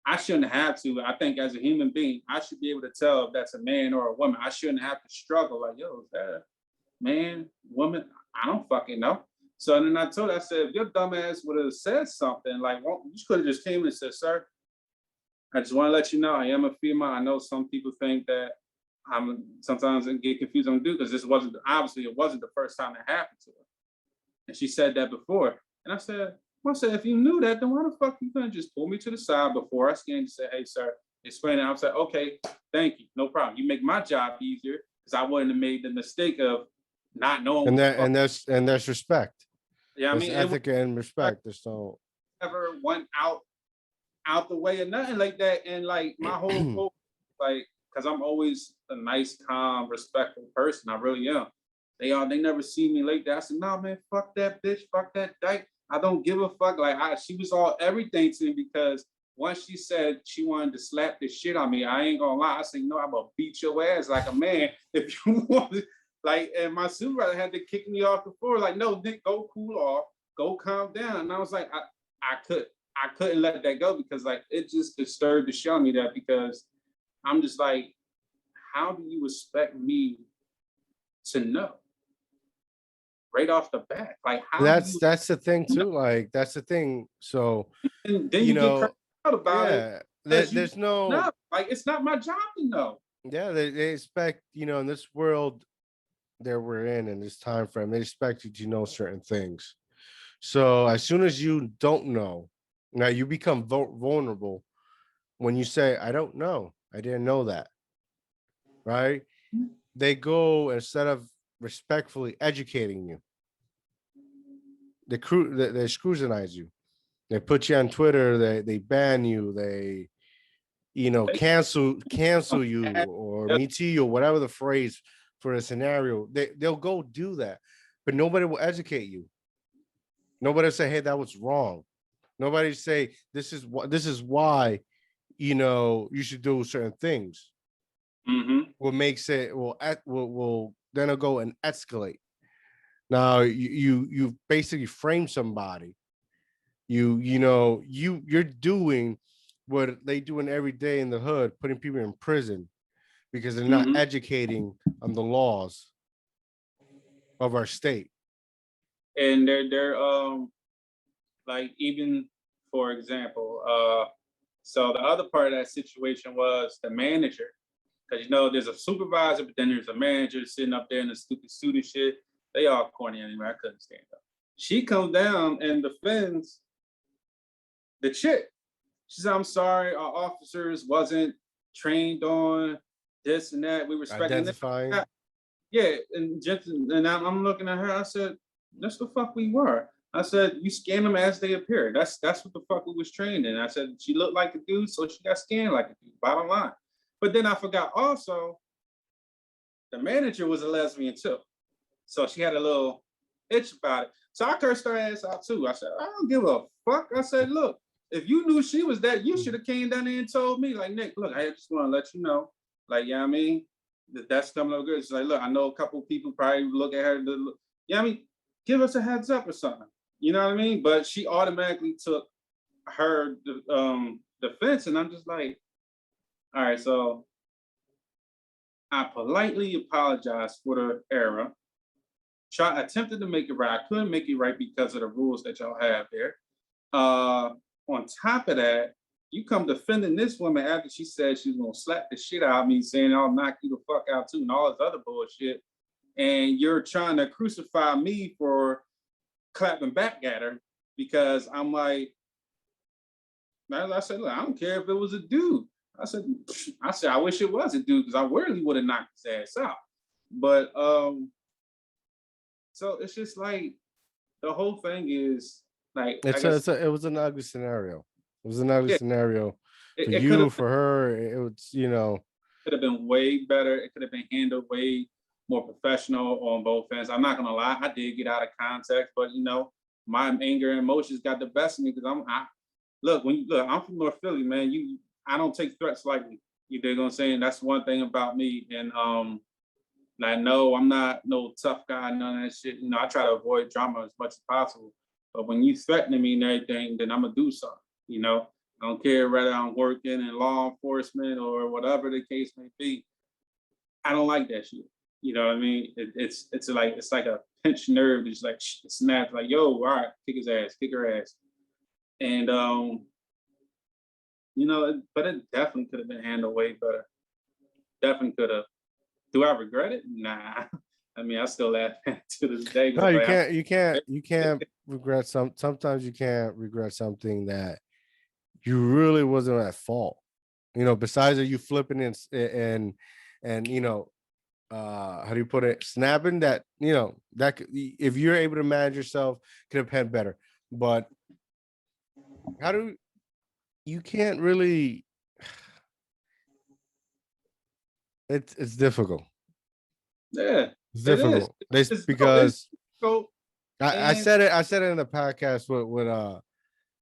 I shouldn't have to. I think as a human being, I should be able to tell if that's a man or a woman. I shouldn't have to struggle like, yo, is that a man, woman? I don't fucking know. So then I told her, I said, if your dumb ass would have said something, like, well, you could have just came and said, sir, I just want to let you know I am a female. I know some people think that I'm sometimes I get confused on do because this wasn't obviously it wasn't the first time it happened to her. And she said that before. And I said, if you knew that, then why the fuck you couldn't just pull me to the side before I scanned and say, hey, sir, explain it. I was like, okay, thank you. No problem. You make my job easier because I wouldn't have made the mistake of not knowing And what the that fuck. and there's respect. Yeah, I There's mean, it was ethic and respect. There's no never went out the way or nothing like that. And like my whole focus, like, because I'm always a nice, calm, respectful person. I really am. They never see me like that. I said, no, man, fuck that bitch, fuck that dyke. I don't give a fuck. Like she was all everything to me because once she said she wanted to slap the shit on me, I ain't gonna lie. I said, you know, I'm gonna beat your ass like a man if you want it. Like, and my supervisor had to kick me off the floor. Like, no, Nick, go cool off, go calm down. And I was like, I couldn't let that go because like it just disturbed to show me that because I'm just like, how do you expect me to know right off the bat? Like, how do you? that's the thing too. Like that's the thing. So And then you you get cursed know, out about it yeah, as you there's no know. Like, it's not my job to know. yeah, they expect, in this world that we're in this time frame, they expect you to know certain things. So as soon as you don't know, now you become vulnerable when you say, I don't know. I didn't know that. Right. they go, instead of respectfully educating you, they scrutinize you. They put you on Twitter. They ban you. They cancel you, or me to you, or whatever the phrase for a scenario. They'll go do that, but nobody will educate you. Nobody will say, hey, that was wrong. Nobody say this is why you should do certain things. Mm-hmm. What makes it will then it'll go and escalate. Now you basically frame somebody. You're doing what they doing every day in the hood, putting people in prison because they're not Mm-hmm. educating on the laws of our state. And they're like, even for example, so the other part of that situation was the manager. Because there's a supervisor, but then there's a manager sitting up there in the stupid suit and shit. They all corny anyway. I couldn't stand up. She comes down and defends the chick. She said, I'm sorry, our officers wasn't trained on this and that. We respecting this. Identifying. Yeah, and I'm looking at her. I said, that's the fuck we were. I said, you scan them as they appear. That's what the fuck we was trained in. I said, she looked like a dude, so she got scanned like a dude. Bottom line. But then I forgot also, the manager was a lesbian too. So she had a little itch about it. So I cursed her ass out too. I said, I don't give a fuck. I said, look, if you knew she was that, you should have came down there and told me, like, Nick, look, I just want to let you know, like, you know what I mean? That's coming up good. It's like, look, I know a couple of people probably look at her, you know what I mean? Give us a heads up or something. You know what I mean? But she automatically took her defense, and I'm just like, all right, so I politely apologized for the error. Attempted to make it right. I couldn't make it right because of the rules that y'all have there. On top of that, you come defending this woman after she said she was gonna slap the shit out of me, saying I'll knock you the fuck out too, and all this other bullshit. And you're trying to crucify me for clapping back at her because I'm like, I said, look, I don't care if it was a dude. I said, I wish it was a dude because I really would have knocked his ass out. But so it's just like the whole thing is like, I guess, It was an ugly scenario. It was an ugly yeah, scenario for it could you, have for her. It was. been way better. It could have been handled way more professional on both ends. I'm not gonna lie, I did get out of context, but my anger and emotions got the best of me because look, I'm from North Philly, man. I don't take threats lightly. You dig what I'm saying? That's one thing about me. And I know I'm not no tough guy, none of that shit. I try to avoid drama as much as possible. But when you threatening me and everything, then I'm gonna do something. I don't care whether I'm working in law enforcement or whatever the case may be. I don't like that shit. You know what I mean? It's like a pinched nerve. Just like it snaps. Like, yo, all right, kick his ass, kick her ass. And but it definitely could have been handled way better. Definitely could have. Do I regret it? Nah. I mean, I still laugh to this day No, because I'm like, you can't regret sometimes you can't regret something that you really wasn't at fault. Besides that you flipping and how do you put it, snapping that, if you're able to manage yourself, could have had better. But how do you can't really, it's difficult. yeah, It's it is. difficult. This It's because difficult. And I said it in the podcast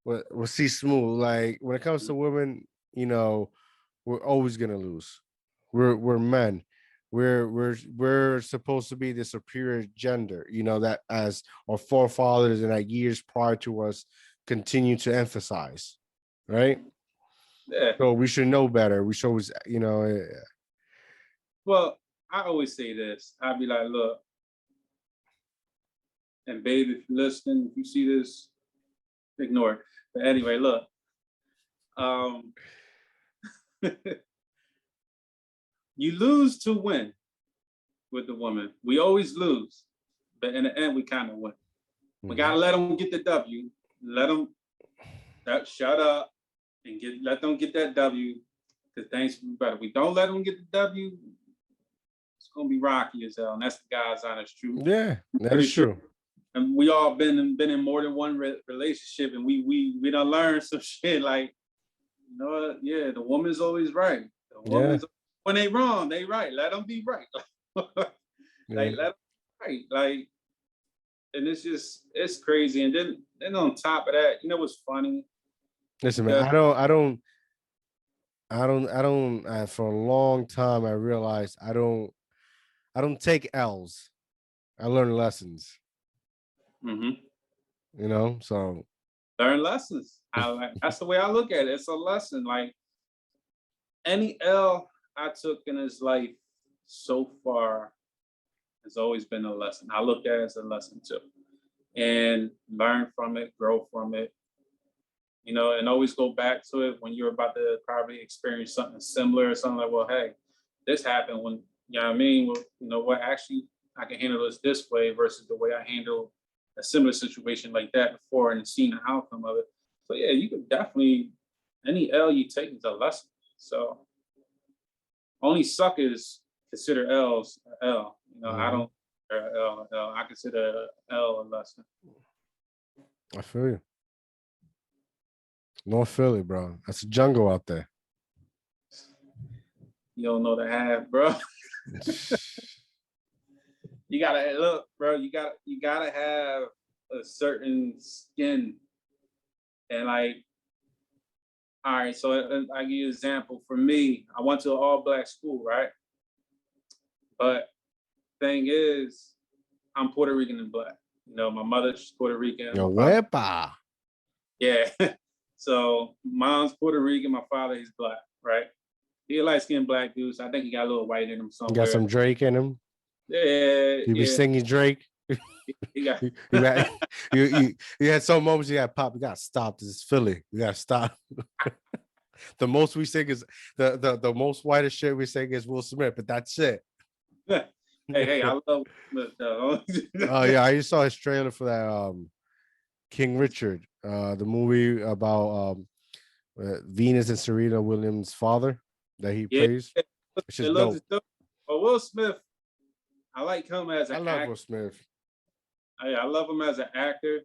with C Smooth. Like when it comes to women, we're always gonna lose. We're men. We're supposed to be the superior gender, that as our forefathers and like years prior to us continue to emphasize, right? yeah, So we should know better. We should always, well, I always say this. I'd be like, look, and babe, if you're listening, if you see this, ignore it. But anyway, look, um, you lose to win with the woman. We always lose, but in the end, we kind of win. We gotta let them get the W. Let them shut up and let them get that W because things will be better. We don't let them get the W, it's gonna be rocky as hell, and that's the God's honest truth. Yeah, that Pretty is sure, true. and we all been in more than one relationship, and we done learned some shit. Like, you know what? Yeah, the woman's always right. The Yeah, woman's when they wrong, they right. Let them be right. yeah. Like let them be right. Like, and it's crazy. And then on top of that, you know what's funny? Listen, man, Because for a long time, I realized I don't take L's. I learn lessons, mhm, so learn lessons. I like that's the way I look at it. It's a lesson. Like any L I took in his life so far has always been a lesson. I look at it as a lesson too, and learn from it, grow from it, and always go back to it when you're about to probably experience something similar or something like, well, hey, this happened when, you know what I mean? Well, you know what, actually, I can handle this way versus the way I handled a similar situation like that before and seeing the outcome of it. So, yeah, you could definitely, any L you take is a lesson. So, only suckers consider L's a L. I mhm, don't consider L, a L. I consider L a lesson. I feel you. North Philly, bro. That's a jungle out there. You don't know the half, bro. You gotta look, bro. You gotta have a certain skin, and like, all right. So I give you an example. For me, I went to an all black school, right? But thing is, I'm Puerto Rican and black. My mother's Puerto Rican, Yo, my father, wepa. yeah. So mom's Puerto Rican, my father he's black, right? He a light skinned black dude, so I think he got a little white in him You got somewhere. some Drake in him. Yeah, You be yeah. singing Drake. He got. You had you had some moments you got pop. You got to stop. This is Philly. You got to stop. The most we sing is the most whitest shit we sing is Will Smith, but that's it. Hey, I love Smith though. Oh yeah, I just saw his trailer for that King Richard, the movie about Venus and Serena Williams' father that he Yeah, plays. It's it just looks dope. dope. But Will Smith, I like him as I an love actor. Will Smith. I love him as an actor.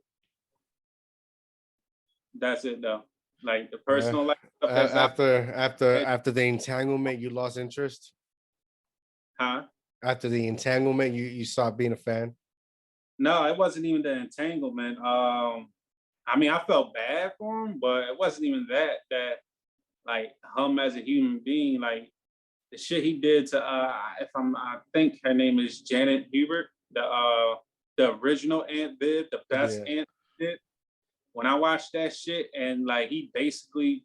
That's it though. Like the Yeah. personal life stuff that's out there. After the entanglement, you lost interest. Huh? After the entanglement, you stopped being a fan. No, it wasn't even the entanglement. I mean, I felt bad for him, but it wasn't even that like him as a human being, like the shit he did to I think her name is Janet Hubert, the original Aunt Viv, the best Yeah. Aunt Viv. When I watched that shit and like he basically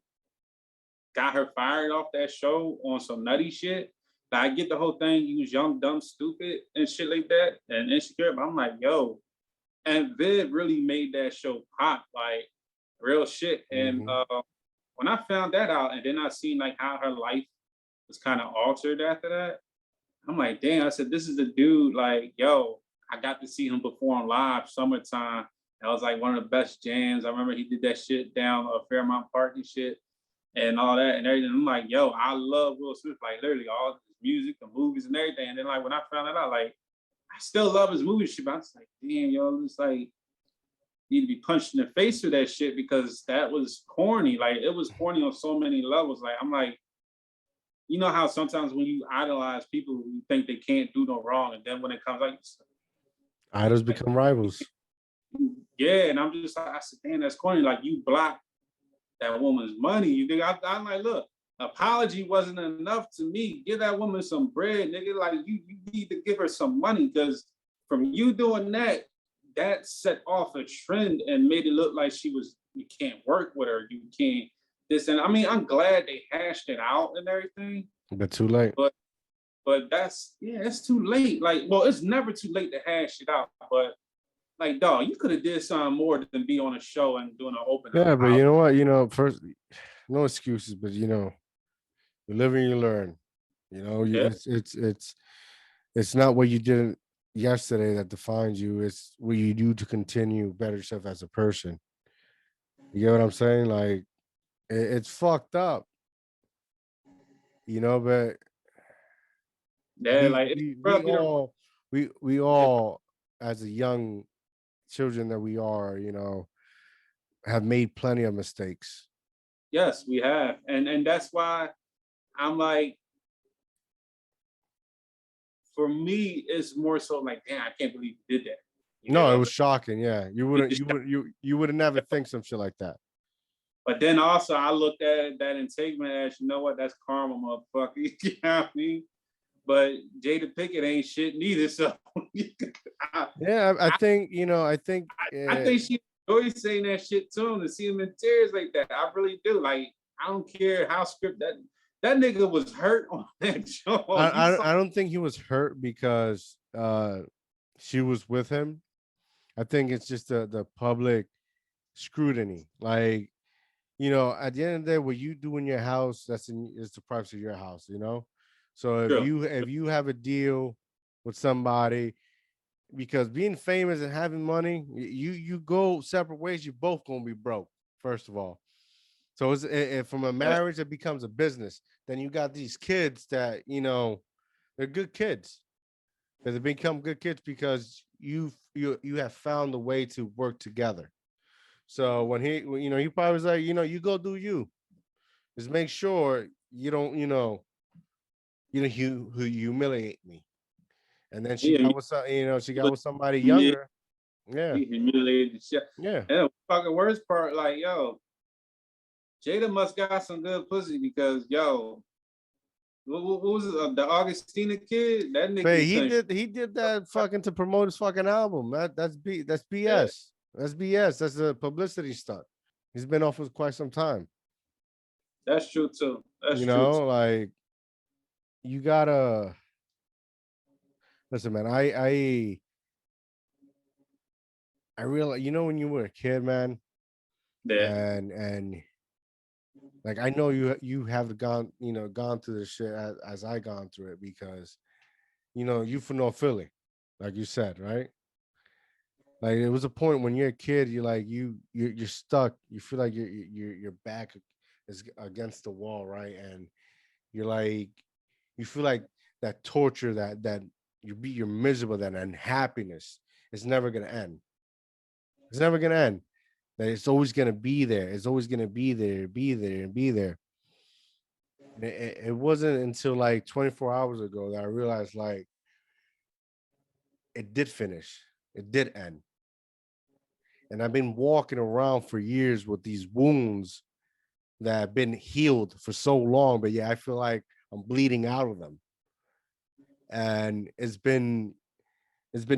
got her fired off that show on some nutty shit. Like, I get the whole thing, he was young, dumb, stupid, and shit like that, and insecure. But I'm like, yo, and Viv really made that show pop, like real shit. And Hmm. when I found that out, and then I seen like how her life was kind of altered after that, I'm like, damn. I said, this is the dude. Like, yo, I got to see him perform live summertime. That was like one of the best jams. I remember he did that shit down Fairmount Park and shit and all that and everything. I'm like, yo, I love Will Smith, like literally all his music, the movies and everything. And then like when I found that out, like I still love his movie shit, but I was like, damn, yo, it's like need to be punched in the face for that shit because that was corny. Like it was corny on so many levels. Like I'm like, you know how sometimes when you idolize people, you think they can't do no wrong, and then when it comes Idols like become rivals. yeah, and I'm just like, I said, damn, that's corny. Like you block that woman's money. You think I'm like, look, apology wasn't enough to me. Give that woman some bread, nigga. Like you need to give her some money because from you doing that, that set off a trend and made it look like you can't work with her. You can't this and I mean, I'm glad they hashed it out and everything, But too late. but that's it's too late. Like, well, it's never too late to hash it out. But like, dog, you could have did something more than be on a show and doing an open Yeah, but house. you know what? First, no excuses, but you live and you learn. Yeah. It's not what you did yesterday that defines you. It's what you do to continue better yourself as a person. You get what I'm saying? Like it's fucked up, but Yeah, like it's We probably the all we all as a young children that we are, have made plenty of mistakes. yes, we have. And that's why I'm like, for me, it's more so like, damn, I can't believe you did that. You No, it know, was shocking. Yeah, it just, you would never think some shit like that. but then also I looked at that entanglement as, you know what, that's karma, motherfucker. You know what I mean? But Jada Pickett ain't shit neither. So I, Yeah, I I, think I think she enjoys saying that shit to him, to see him in tears like that. I really do. Like, I don't care how script that nigga was hurt on that show. You saw, I don't think he was hurt because she was with him. I think it's just the public scrutiny. Like, at the end of the day, what you do in your house, is the privacy of your house, So true. if you have a deal with somebody, because being famous and having money, you go separate ways, you both gonna be broke, first of all. So from a Yeah, marriage, it becomes a business. Then you got these kids that, they're good kids. They become good kids because you have found a way to work together. So he probably was like, you go do you. Just make sure you don't, who humiliate me. And then she he, got with she got with somebody humiliated, younger. Yeah, he humiliated the shit. yeah. And the fucking worst part, like, yo, Jada must got some good pussy because, yo, what was it, the Augustina kid? That But nigga couldn't. he did that fucking to promote his fucking album. That's Yeah, BS. That's BS. That's a publicity stunt. He's been off for quite some time. that's true too. That's true too. Like, you gotta listen, man. I realize, when you were a kid, man, Yeah, and like, I know you have gone through this shit as I gone through it, because you from North Philly, like you said, right? Like, it was a point when you're a kid, you're like, you're stuck. You feel like your back is against the wall, right? And you're like, you feel like that torture, that you're miserable, that unhappiness is never gonna end. It's never gonna end. That it's always gonna be there. It's always gonna be there, be there, and be there. And it wasn't until like 24 hours ago that I realized, like, it did finish. It did end. And I've been walking around for years with these wounds that have been healed for so long, but yeah, I feel like I'm bleeding out of them. And it's been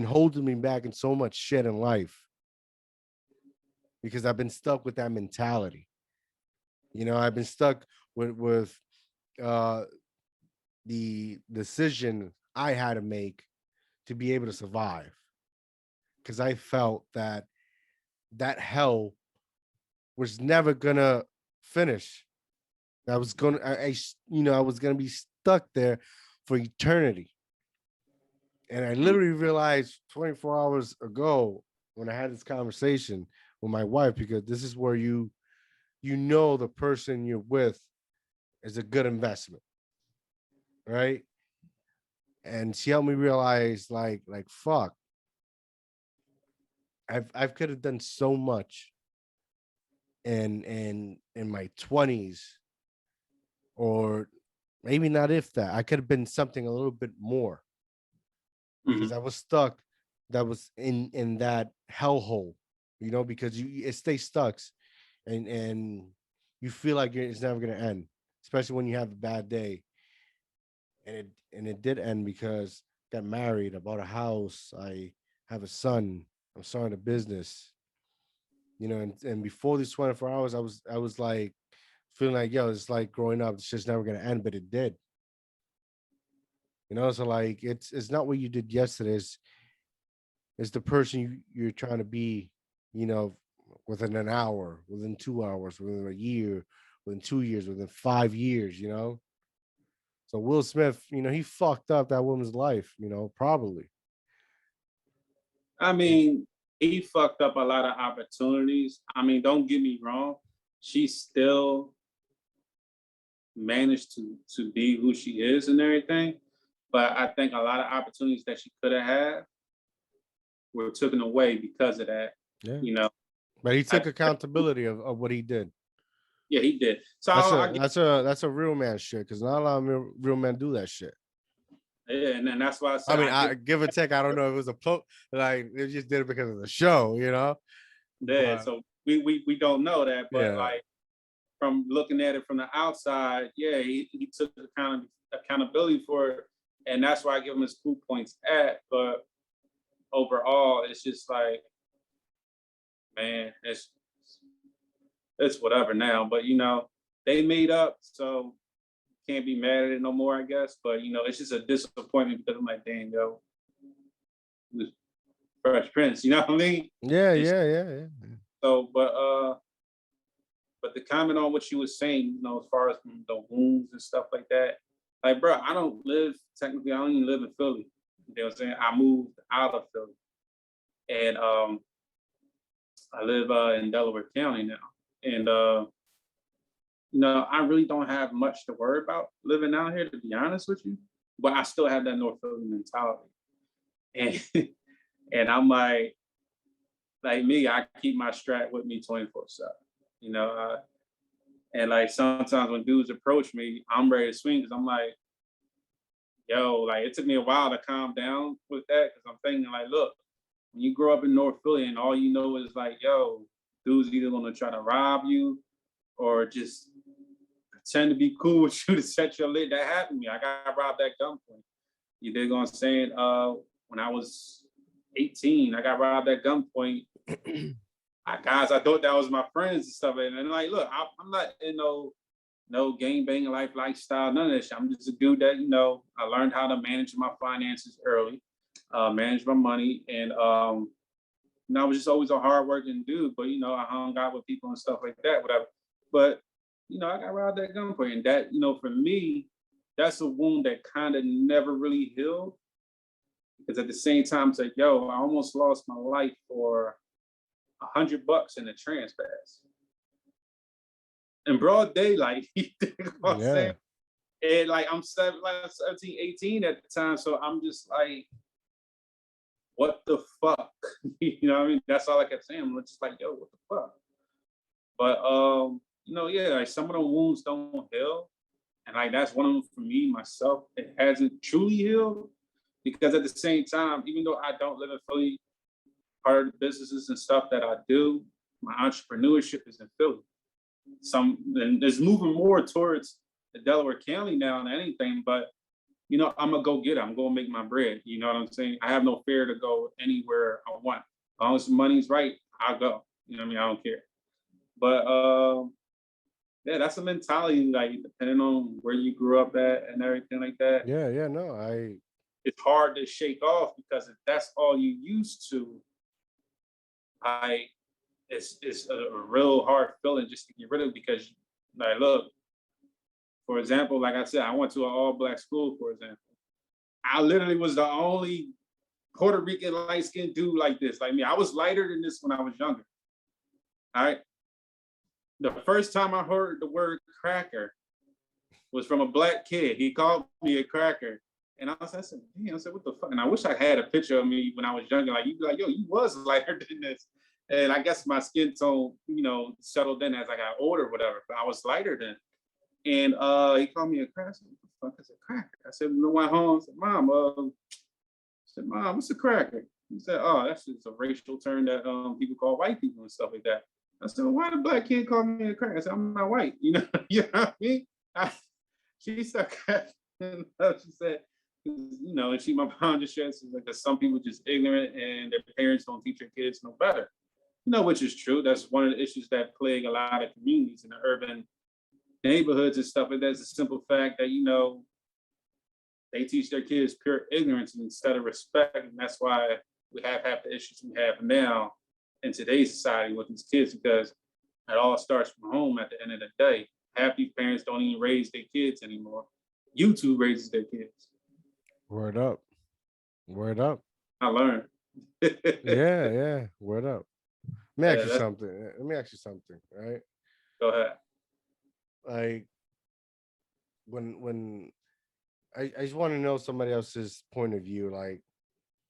holding me back in so much shit in life, because I've been stuck with that mentality. I've been stuck with uh the decision I had to make to be able to survive, because I felt that hell was never gonna finish. I was gonna, I was gonna be stuck there for eternity. And I literally realized 24 hours ago, when I had this conversation with my wife, because this is where the person you're with is a good investment, right? And she helped me realize, like, fuck, I've could have done so much in my 20s, or maybe not, if that I could have been something a little bit more, because hmm I was stuck, that was in that hellhole, because it stays stuck, and you feel like it's never gonna end, especially when you have a bad day. And it did end, because I got married, I bought a house, I have a son, I'm starting a business, and before these 24 hours, I was like feeling like, yo, it's like growing up, it's just never gonna end, but it did. So, like, it's not what you did yesterday, it's the person you're trying to be, you know, within an hour, within 2 hours, within a year, within 2 years, within 5 years. So Will Smith, he fucked up that woman's life, probably. I mean, he fucked up a lot of opportunities. I mean, don't get me wrong. She still managed to be who she is and everything. But I think a lot of opportunities that she could have had were taken away because of that. Yeah. You know, But he took I, accountability of what he did. yeah, he did. So That's I a get, that's a real man shit, because not a lot of real men do that shit. yeah, and then that's why I I said mean, I give. I give or take, I don't know if it was a like they just did it because of the show, you know. Yeah, But so we don't know that, but yeah, like from looking at it from the outside, yeah, he took accountability for it, and that's why I give him his 2 points at. But overall, it's just like, man, it's whatever now. But they made up, so can't be mad at it no more, I guess. But it's just a disappointment because I'm like, dang, yo, it was Fresh Prince, you know what I mean? yeah, It's, yeah, yeah, yeah. so, but the comment on what you was saying, as far as the wounds and stuff like that, like, bro, I don't live technically. I don't even live in Philly. You know what I'm saying? I moved out of Philly, and I live in Delaware County now, and I really don't have much to worry about living out here, to be honest with you. But I still have that North Philly mentality, and and I'm like me, I keep my strap with me 24/7. You know, and like sometimes when dudes approach me, I'm ready to swing because I'm like, yo, like it took me a while to calm down with that because I'm thinking like, look, when you grow up in North Philly and all you know is like, yo, dudes either gonna try to rob you or just pretend to be cool with you to set your lid. That happened to me. I got robbed at gunpoint. You dig what I'm saying? When I was 18, I got robbed at gunpoint. Guys, I thought that was my friends and stuff. And like, look, I'm not in no gang banging lifestyle, none of that shit. I'm just a dude that, I learned how to manage my finances early, manage my money. And I was just always a hardworking dude, but I hung out with people and stuff like that, whatever. But I got robbed at gunpoint. And that, for me, that's a wound that kind of never really healed. Because at the same time, it's like, yo, I almost lost my life for $100 in a trans pass in broad daylight. You know what I'm saying? Yeah. And like I'm 17, 18 at the time. So I'm just like, what the fuck? You know what I mean? That's all I kept saying. I'm just like, yo, what the fuck? But yeah, like some of the wounds don't heal. And like that's one of them for me, myself. It hasn't truly healed. Because at the same time, even though I don't live in Philly, part of the businesses and stuff that I do, my entrepreneurship is in Philly. And there's moving more towards the Delaware County now than anything, but I'm gonna go get it. I'm gonna make my bread. You know what I'm saying? I have no fear to go anywhere I want. As long as the money's right, I'll go. You know what I mean? I don't care. But yeah, that's a mentality, like depending on where you grew up at and everything like that. Yeah, yeah, no, It's hard to shake off because if that's all you used to, I it's a real hard feeling just to get rid of because like look, for example, like I said, I went to an all-black school, for example. I literally was the only Puerto Rican light-skinned dude like this. Like me, I was lighter than this when I was younger. All right. The first time I heard the word cracker was from a black kid. He called me a cracker. And I said, damn, I said, what the fuck? And I wish I had a picture of me when I was younger. Like, you'd be like, yo, you was lighter than this. And I guess my skin tone, settled in as I got older, whatever. But I was lighter then. And he called me a cracker. I said, what the fuck is a cracker? I said, I went home. Mom, what's a cracker? He said, oh, that's just a racial term that people call white people and stuff like that. I said, well, why the black kid call me a cracker? I said, I'm not white. You know what I mean? She said, she said, and my mom just said, like, that some people just ignorant and their parents don't teach their kids no better. Which is true. That's one of the issues that plague a lot of communities in the urban neighborhoods and stuff. But that's a simple fact that, they teach their kids pure ignorance instead of respect. And that's why we have half the issues we have now in today's society with these kids, because it all starts from home at the end of the day. Half these parents don't even raise their kids anymore. YouTube raises their kids. word up. Word up. I learned. Yeah, yeah, word up. Let me ask Yeah, you something. Let me ask you something, right? go ahead. Like when I just want to know somebody else's point of view. Like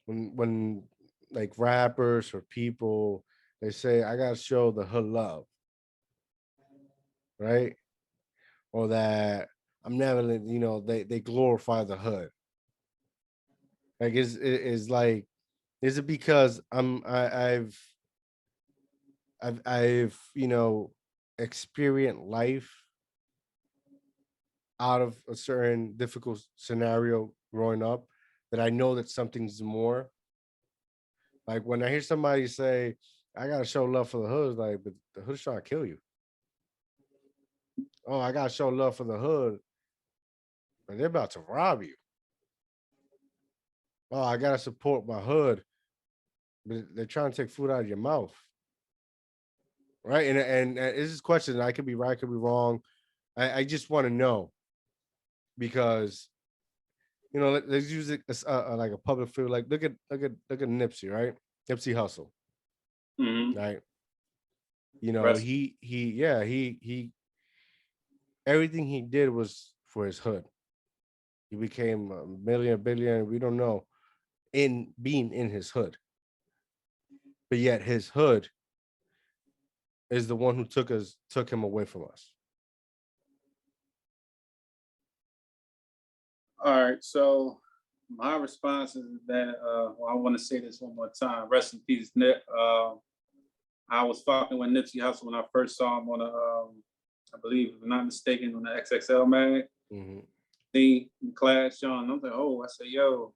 when like rappers or people, they say I gotta show the hood love, right? Or that I'm never, they glorify the hood. Like is like, is it because I've experienced life out of a certain difficult scenario growing up, that I know that something's more. Like when I hear somebody say, I gotta show love for the hood, like, but the hood's trying to kill you. Oh, I gotta show love for the hood, but they're about to rob you. Oh, I gotta support my hood, but they're trying to take food out of your mouth. Right. And this is a question. I could be right, I could be wrong. I just want to know because let's use it as like a public figure. Like look at Nipsey, right? Nipsey Hustle, Mm-hmm. right? Rest. He everything he did was for his hood. He became a million, billion, we don't know, in being in his hood. But yet his hood is the one who took him away from us. All right. So my response is that well, I want to say this one more time. Rest in peace, Nip. I was fucking with Nipsey Hussle when I first saw him on I believe, if I'm not mistaken, on the XXL mag. Mm-hmm. The Class John. I'm like, oh, I said, yo.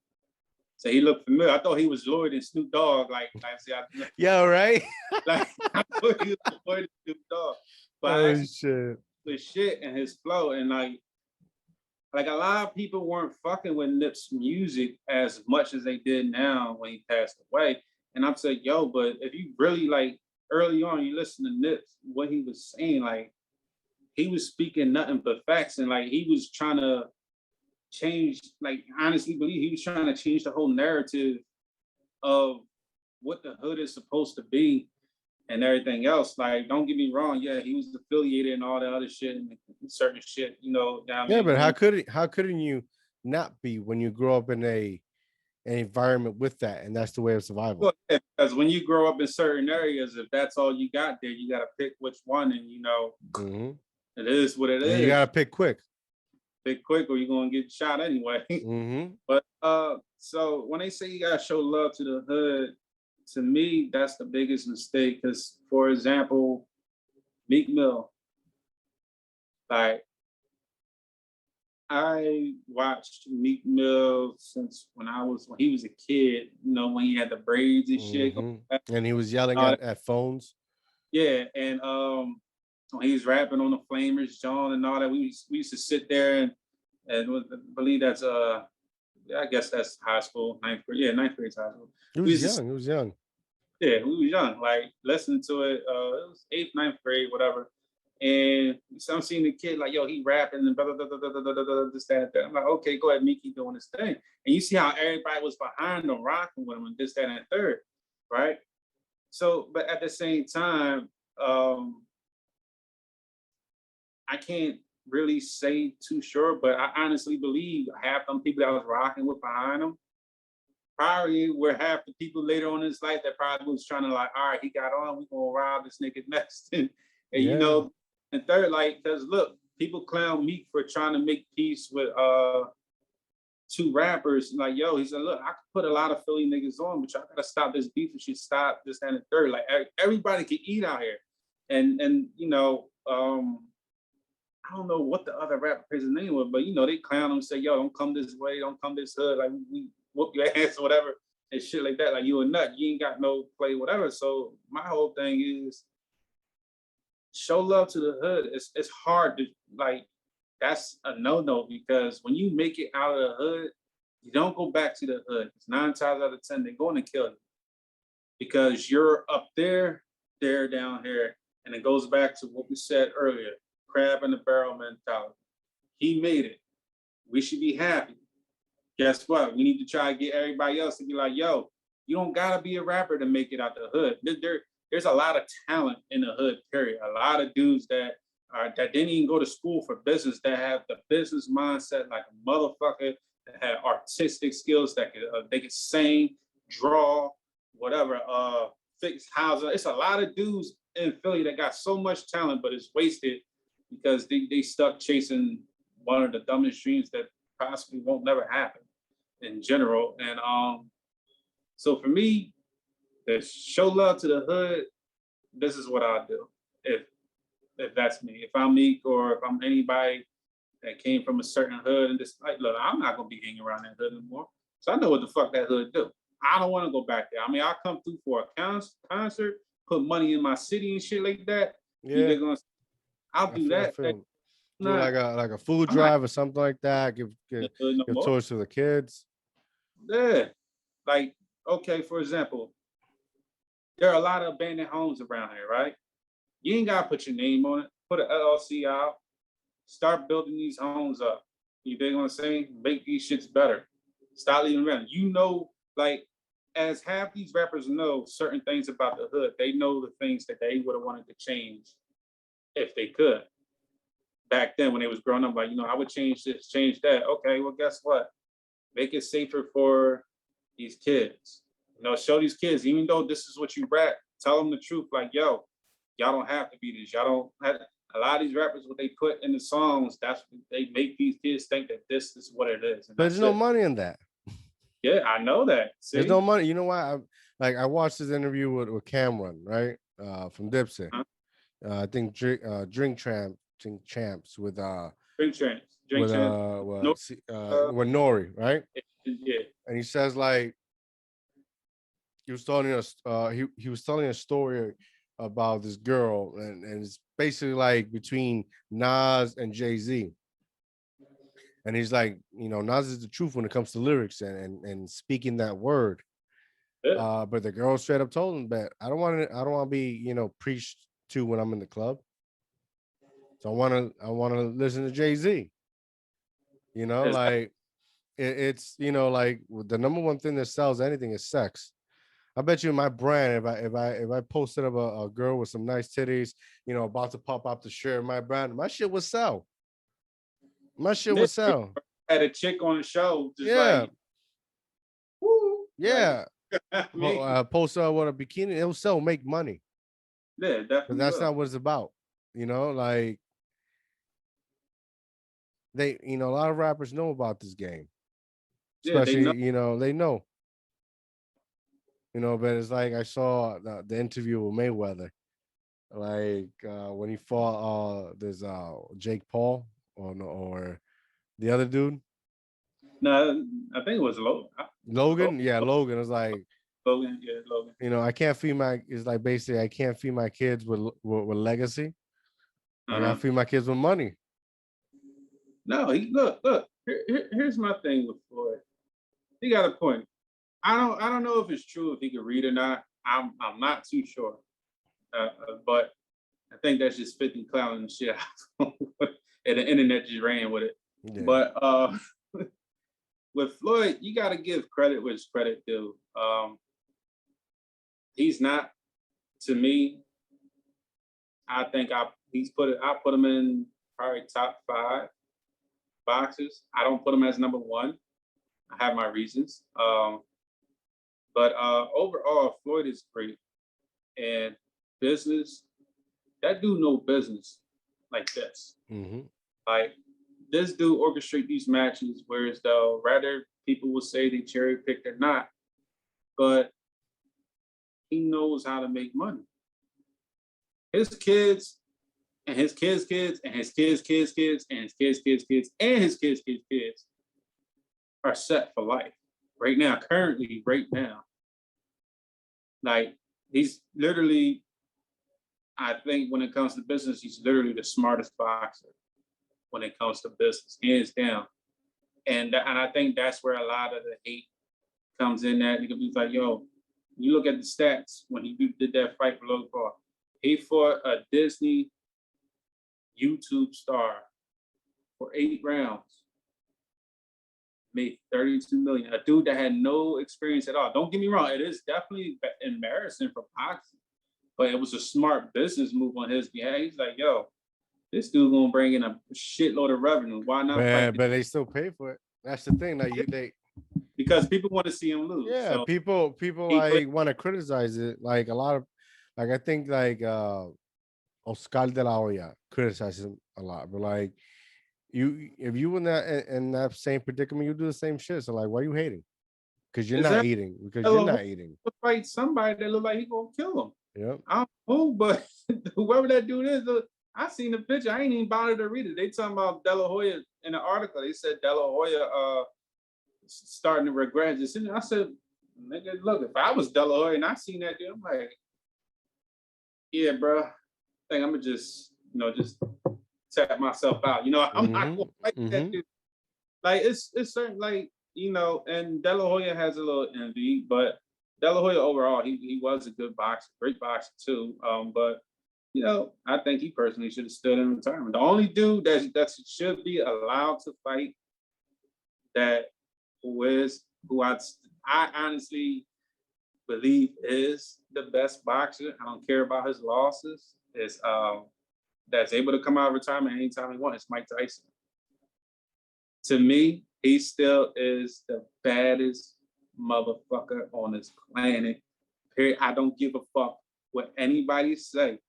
So he looked familiar. I thought he was Lloyd and Snoop Dogg. Like I said, Yeah, right. like I thought he was Lloyd and Snoop Dogg. But I Oh actually shit. the shit and his flow, and like a lot of people weren't fucking with Nip's music as much as they did now when he passed away. And I'm saying, yo, but if you really like early on, you listen to Nip's, what he was saying, like he was speaking nothing but facts, and like he was trying to change, like honestly believe he was trying to change the whole narrative of what the hood is supposed to be and everything else. Like, don't get me wrong, yeah, he was affiliated and all that other shit and certain shit, down Yeah, there but going. how couldn't you not be when you grow up in an environment with that, and that's the way of survival. Well, yeah, because when you grow up in certain areas, if that's all you got there, you got to pick which one, and Mm-hmm. it is what it And you is. gotta pick quick. Pick quick, or you're gonna get shot anyway. Mm-hmm. But so when they say you gotta show love to the hood, to me, that's the biggest mistake. Because, for example, Meek Mill, like I watched Meek Mill since when he was a kid. When he had the braids and shit. Mm-hmm. And he was yelling at phones. Yeah, and when he was rapping on the Flamers, John, and all that, we used to sit there and believe that's I guess that's high school, ninth grade. Yeah, ninth grade high school. He We was used to, young. He was young. yeah, we was young, like listening to it. It was eighth, ninth grade, whatever. And so I'm seeing the kid like, yo, he rapping and blah blah blah blah blah blah blah, blah this that and that. I'm like, okay, go ahead, Mickey doing his thing. And you see how everybody was behind him, rocking with him, and this that and third, right? So, but at the same time, I can't really say too sure, but I honestly believe half them people that was rocking with behind him probably were half the people later on in his life that probably was trying to like, all right, he got on, we gonna rob this nigga next. and Yeah. and third, like, because look, people clown Meek for trying to make peace with two rappers. Like, yo, he said, look, I could put a lot of Philly niggas on, but y'all gotta stop this beef. You should stop this and the third. Like everybody can eat out here. And I don't know what the other rapper his name was, but they clown him and say, yo, don't come this way, don't come this hood, like we whoop your ass or whatever, and shit like that. Like you a nut, you ain't got no play, whatever. So my whole thing is show love to the hood. It's hard to like that's a no-no because when you make it out of the hood, you don't go back to the hood. It's 9 times out of 10, they're going to kill you because you're up there, they're down here. And it goes back to what we said earlier, crab in the barrel mentality. He made it. We should be happy. Guess what? We need to try to get everybody else to be like, yo, you don't gotta be a rapper to make it out the hood. There's a lot of talent in the hood, period. A lot of dudes that that didn't even go to school for business, that have the business mindset like a motherfucker, that have artistic skills, that they can sing, draw, whatever, fix houses. It's a lot of dudes in Philly that got so much talent, but it's wasted because they stuck chasing one of the dumbest dreams that possibly won't never happen in general. And so for me, to show love to the hood, this is what I'll do. If that's me. If I'm Meek or if I'm anybody that came from a certain hood and just like, look, I'm not gonna be hanging around that hood anymore. So I know what the fuck that hood do. I don't want to go back there. I mean, I'll come through for a concert, put money in my city and shit like that. Yeah, I'll do I that. feel do Not, like a food I'm not drive or something like that. in the hood no Give more. tours to the kids. Yeah. Like, okay, for example, there are a lot of abandoned homes around here, right? You ain't gotta put your name on it. Put an LLC out. Start building these homes up. You dig what I'm saying? Make these shits better. Stop leaving around. You know, like as half these rappers know certain things about the hood, they know the things that they would have wanted to change if they could. Back then when they was growing up, like, I would change this, change that. Okay, well, guess what? Make it safer for these kids. Show these kids, even though this is what you rap, tell them the truth. Like, yo, y'all don't have to be this. Y'all don't have a lot of these rappers, what they put in the songs, that's what they make these kids think that this is what it is. And But there's no money in that. Yeah, I know that. See? There's no money. You know why? I watched this interview with Cameron, right? From Dipset. I think Drink Champs with Drink Champs. Drink Champs. No, with Nori, right? Yeah. And he says like he was telling us he was telling a story about this girl, and it's basically like between Nas and Jay-Z. And he's like, Nas is the truth when it comes to lyrics and speaking that word. Yeah. But the girl straight up told him that I don't want to be, preached to when I'm in the club. So I want to listen to Jay-Z. Like it's like the number one thing that sells anything is sex. I bet you my brand, if I posted up a girl with some nice titties, about to pop up the shirt, my brand, my shit would sell. My shit would sell. Had a chick on the show, just yeah. woo. Yeah. Post up with a bikini, it'll sell, make money. Yeah, definitely. But that's not what it's about. Like they, a lot of rappers know about this game. Especially, they know. But it's like I saw the interview with Mayweather. Like when he fought there's Jake Paul or the other dude. No, I think it was Logan. Logan? Yeah, Logan is like Logan, yeah, Logan. I can't feed it's like basically I can't feed my kids with legacy. I gotta feed my kids with money. No, look. Here's my thing with Floyd. He got a point. I don't know if it's true, if he can read or not. I'm not too sure. But I think that's just 50 clowning the shit out. And the internet just ran with it. Yeah. But with Floyd, you got to give credit where credit due. He's not, to me, I think I put him in probably top 5 boxers. I don't put him as number 1. I have my reasons. But overall, Floyd is great. And business, that dude know business like this. Mm-hmm. Like this dude orchestrate these matches, whereas though rather people will say they cherry picked or not, but he knows how to make money. His kids and his kids' kids and his kids' kids' kids and his kids' kids' kids and his kids' kids' kids are set for life right now, currently, right now. Like he's literally, I think when it comes to business, he's literally the smartest boxer when it comes to business, hands down. And I think that's where a lot of the hate comes in at. He's like, yo, you look at the stats when he did that fight for Logan Paul. He fought a Disney YouTube star for 8 rounds, made 32 million. A dude that had no experience at all. Don't get me wrong, it is definitely embarrassing for boxing, but it was a smart business move on his behalf. He's like, yo, this dude gonna bring in a shitload of revenue. Why not fight? But they still pay for it. That's the thing. Like they Because people want to see him lose. yeah, So people he like want to criticize it. Like a lot of like I think like Oscar de la Hoya criticizes him a lot, but like you if you in that same predicament, you do the same shit. So like why are you hating? Because you're is not that eating. Because you're not eating. to fight somebody that look like he gonna kill him? Yep. I don't know, but whoever that dude is, I seen the picture. I ain't even bothered to read it. They talking about De La Hoya in the article. They said De La Hoya starting to regret this. And I said, nigga, look, if I was De La Hoya and I seen that dude, I'm like, yeah, bro. I think I'm gonna just, just tap myself out. I'm not gonna fight that dude. Like it's certain, like, and De La Hoya has a little envy, but De La Hoya overall, he was a good boxer, great boxer too. But I think he personally should have stood in retirement. The only dude that should be allowed to fight that who I honestly believe is the best boxer. I don't care about his losses. Is that's able to come out of retirement anytime he wants. It's Mike Tyson. To me, he still is the baddest motherfucker on this planet. Period. I don't give a fuck what anybody say.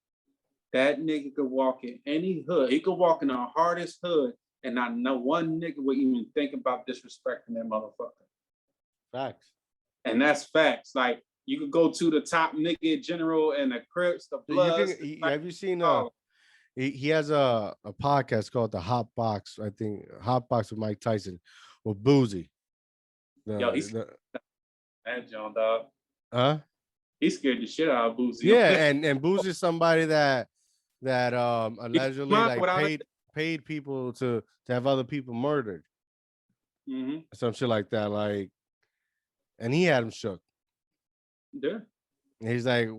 That nigga could walk in any hood. He could walk in the hardest hood, and not no one nigga would even think about disrespecting that motherfucker. Facts. And that's facts. Like you could go to the top nigga general and the Crips, the Bloods. Have you seen he has a podcast called the Hot Box, I think Hot Box with Mike Tyson with Boozy. Yo, he's that John dog. Huh? He scared the shit out of Boozy. Yeah, and Boozy is somebody that allegedly like paid people to have other people murdered. Some shit like that. Like, and he had him shook. Yeah. And he's like,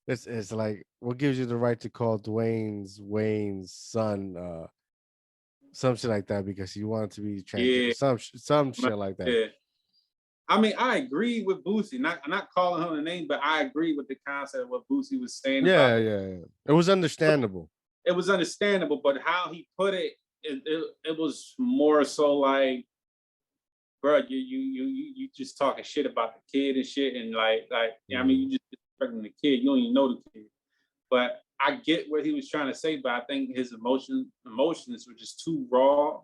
it's like, what gives you the right to call Wayne's son some shit like that because he wanted to be transgender, some shit like that. Yeah. I mean, I agree with Boosie. Not calling him a name, but I agree with the concept of what Boosie was saying. Yeah. It was understandable. It was understandable, but how he put it, it was more so like, bro, you just talking shit about the kid and shit, and like, I mean, you just disrespecting the kid. You don't even know the kid. But I get what he was trying to say, but I think his emotions were just too raw,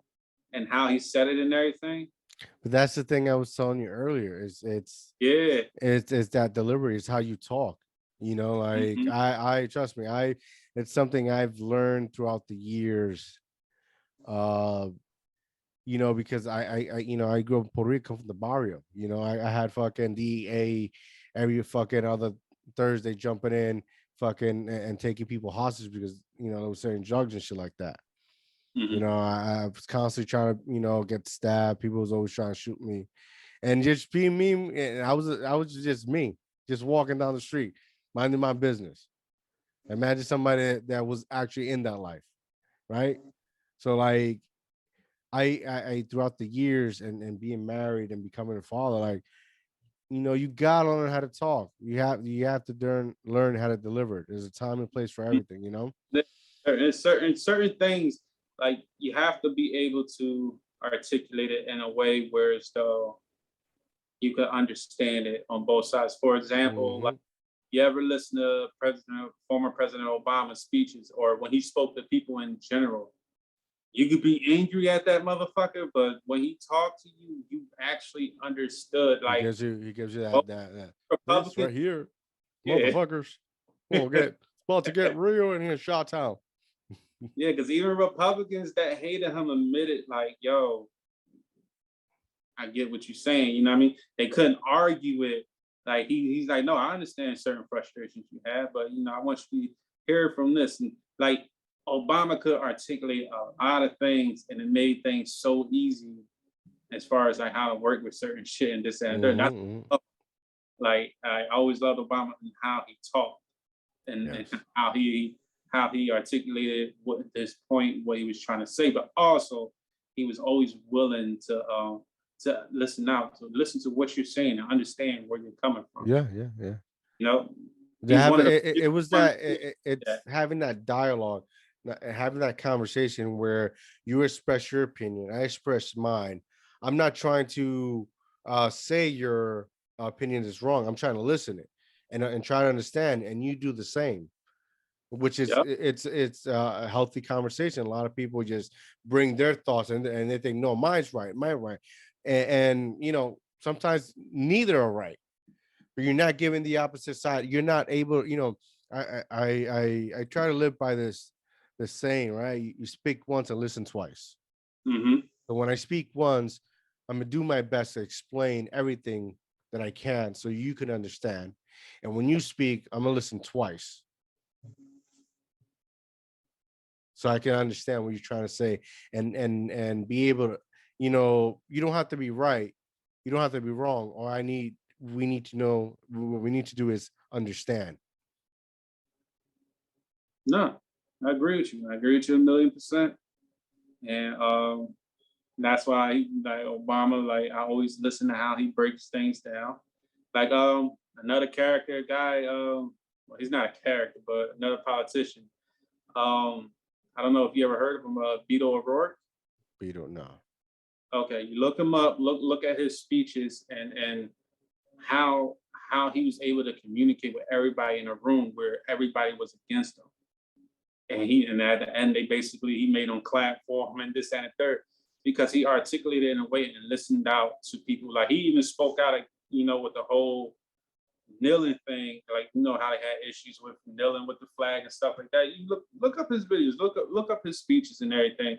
and how he said it and everything. But that's the thing I was telling you earlier. It's that delivery. It's how you talk. Like I trust me. It's something I've learned throughout the years. Because I grew up in Puerto Rico from the barrio. I had fucking DEA every fucking other Thursday jumping in fucking and taking people hostage because they were selling drugs and shit like that. I was constantly trying to get stabbed. People was always trying to shoot me, and just being me. And I was just me, just walking down the street, minding my business. Imagine somebody that was actually in that life, right? So like, I throughout the years and being married and becoming a father, like, you gotta learn how to talk. You have to learn how to deliver it. There's a time and place for everything, There's certain things, like you have to be able to articulate it in a way where it's though you can understand it on both sides. For example, like you ever listen to former President Obama's speeches, or when he spoke to people in general, you could be angry at that motherfucker, but when he talked to you, you actually understood. Like he gives you that this right here, motherfuckers. About to get real in here, Shot Town. Yeah, because even Republicans that hated him admitted, like, yo, I get what you're saying. You know what I mean? They couldn't argue it. Like he's like, no, I understand certain frustrations you have, but I want you to hear from this. And like Obama could articulate a lot of things, and it made things so easy as far as like how to work with certain shit and this and that. Like I always loved Obama and how he talked and how he articulated what this point, what he was trying to say, but also he was always willing to listen out, to listen to what you're saying and understand where you're coming from. Yeah. It's having that dialogue. having that conversation where you express your opinion, I express mine. I'm not trying to say your opinion is wrong. I'm trying to listen it and try to understand, and you do the same, which is Yep. it's a healthy conversation. A lot of people just bring their thoughts and they think, no, mine's right, mine right, and sometimes neither are right, but you're not giving the opposite side. You're not able, I try to live by this saying, right? You speak once and listen twice. Hmm. So when I speak once, I'm gonna do my best to explain everything that I can so you can understand. And when you speak, I'm gonna listen twice so I can understand what you're trying to say and be able to, you don't have to be right, you don't have to be wrong. Or we need to know what we need to do is understand. No, I agree with you. I agree with you 1,000,000%. And that's why like Obama, like I always listen to how he breaks things down. Like another character guy, well, he's not a character, but another politician. Um, I don't know if you ever heard of him, Beto O'Rourke. But you don't know. Okay, you look him up, look at his speeches and how how he was able to communicate with everybody in a room where everybody was against him. And at the end they basically he made them clap for him and this and the third because he articulated in a way and listened out to people. Like he even spoke out, with the whole kneeling thing, like how they had issues with kneeling with the flag and stuff like that. You look up his videos, look up his speeches and everything.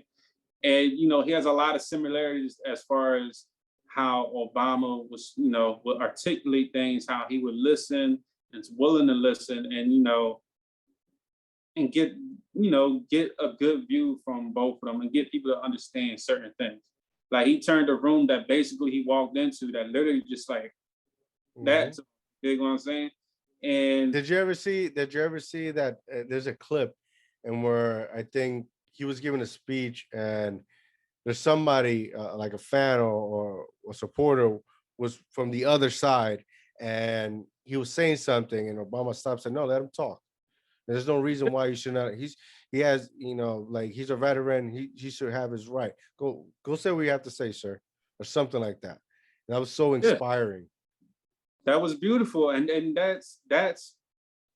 And he has a lot of similarities as far as how Obama was, would articulate things, how he would listen and is willing to listen, and and get a good view from both of them and get people to understand certain things. Like he turned a room that basically he walked into that literally just like Mhm. that's big what I'm saying. And Did you ever see that there's a clip and where I think he was giving a speech and there's somebody like a fan or a supporter was from the other side and he was saying something and Obama stopped and said, no, let him talk. There's no reason why you should not. He has, like he's a veteran. He should have his right. Go say what you have to say, sir, or something like that. That was so yeah, inspiring. that was beautiful. And that's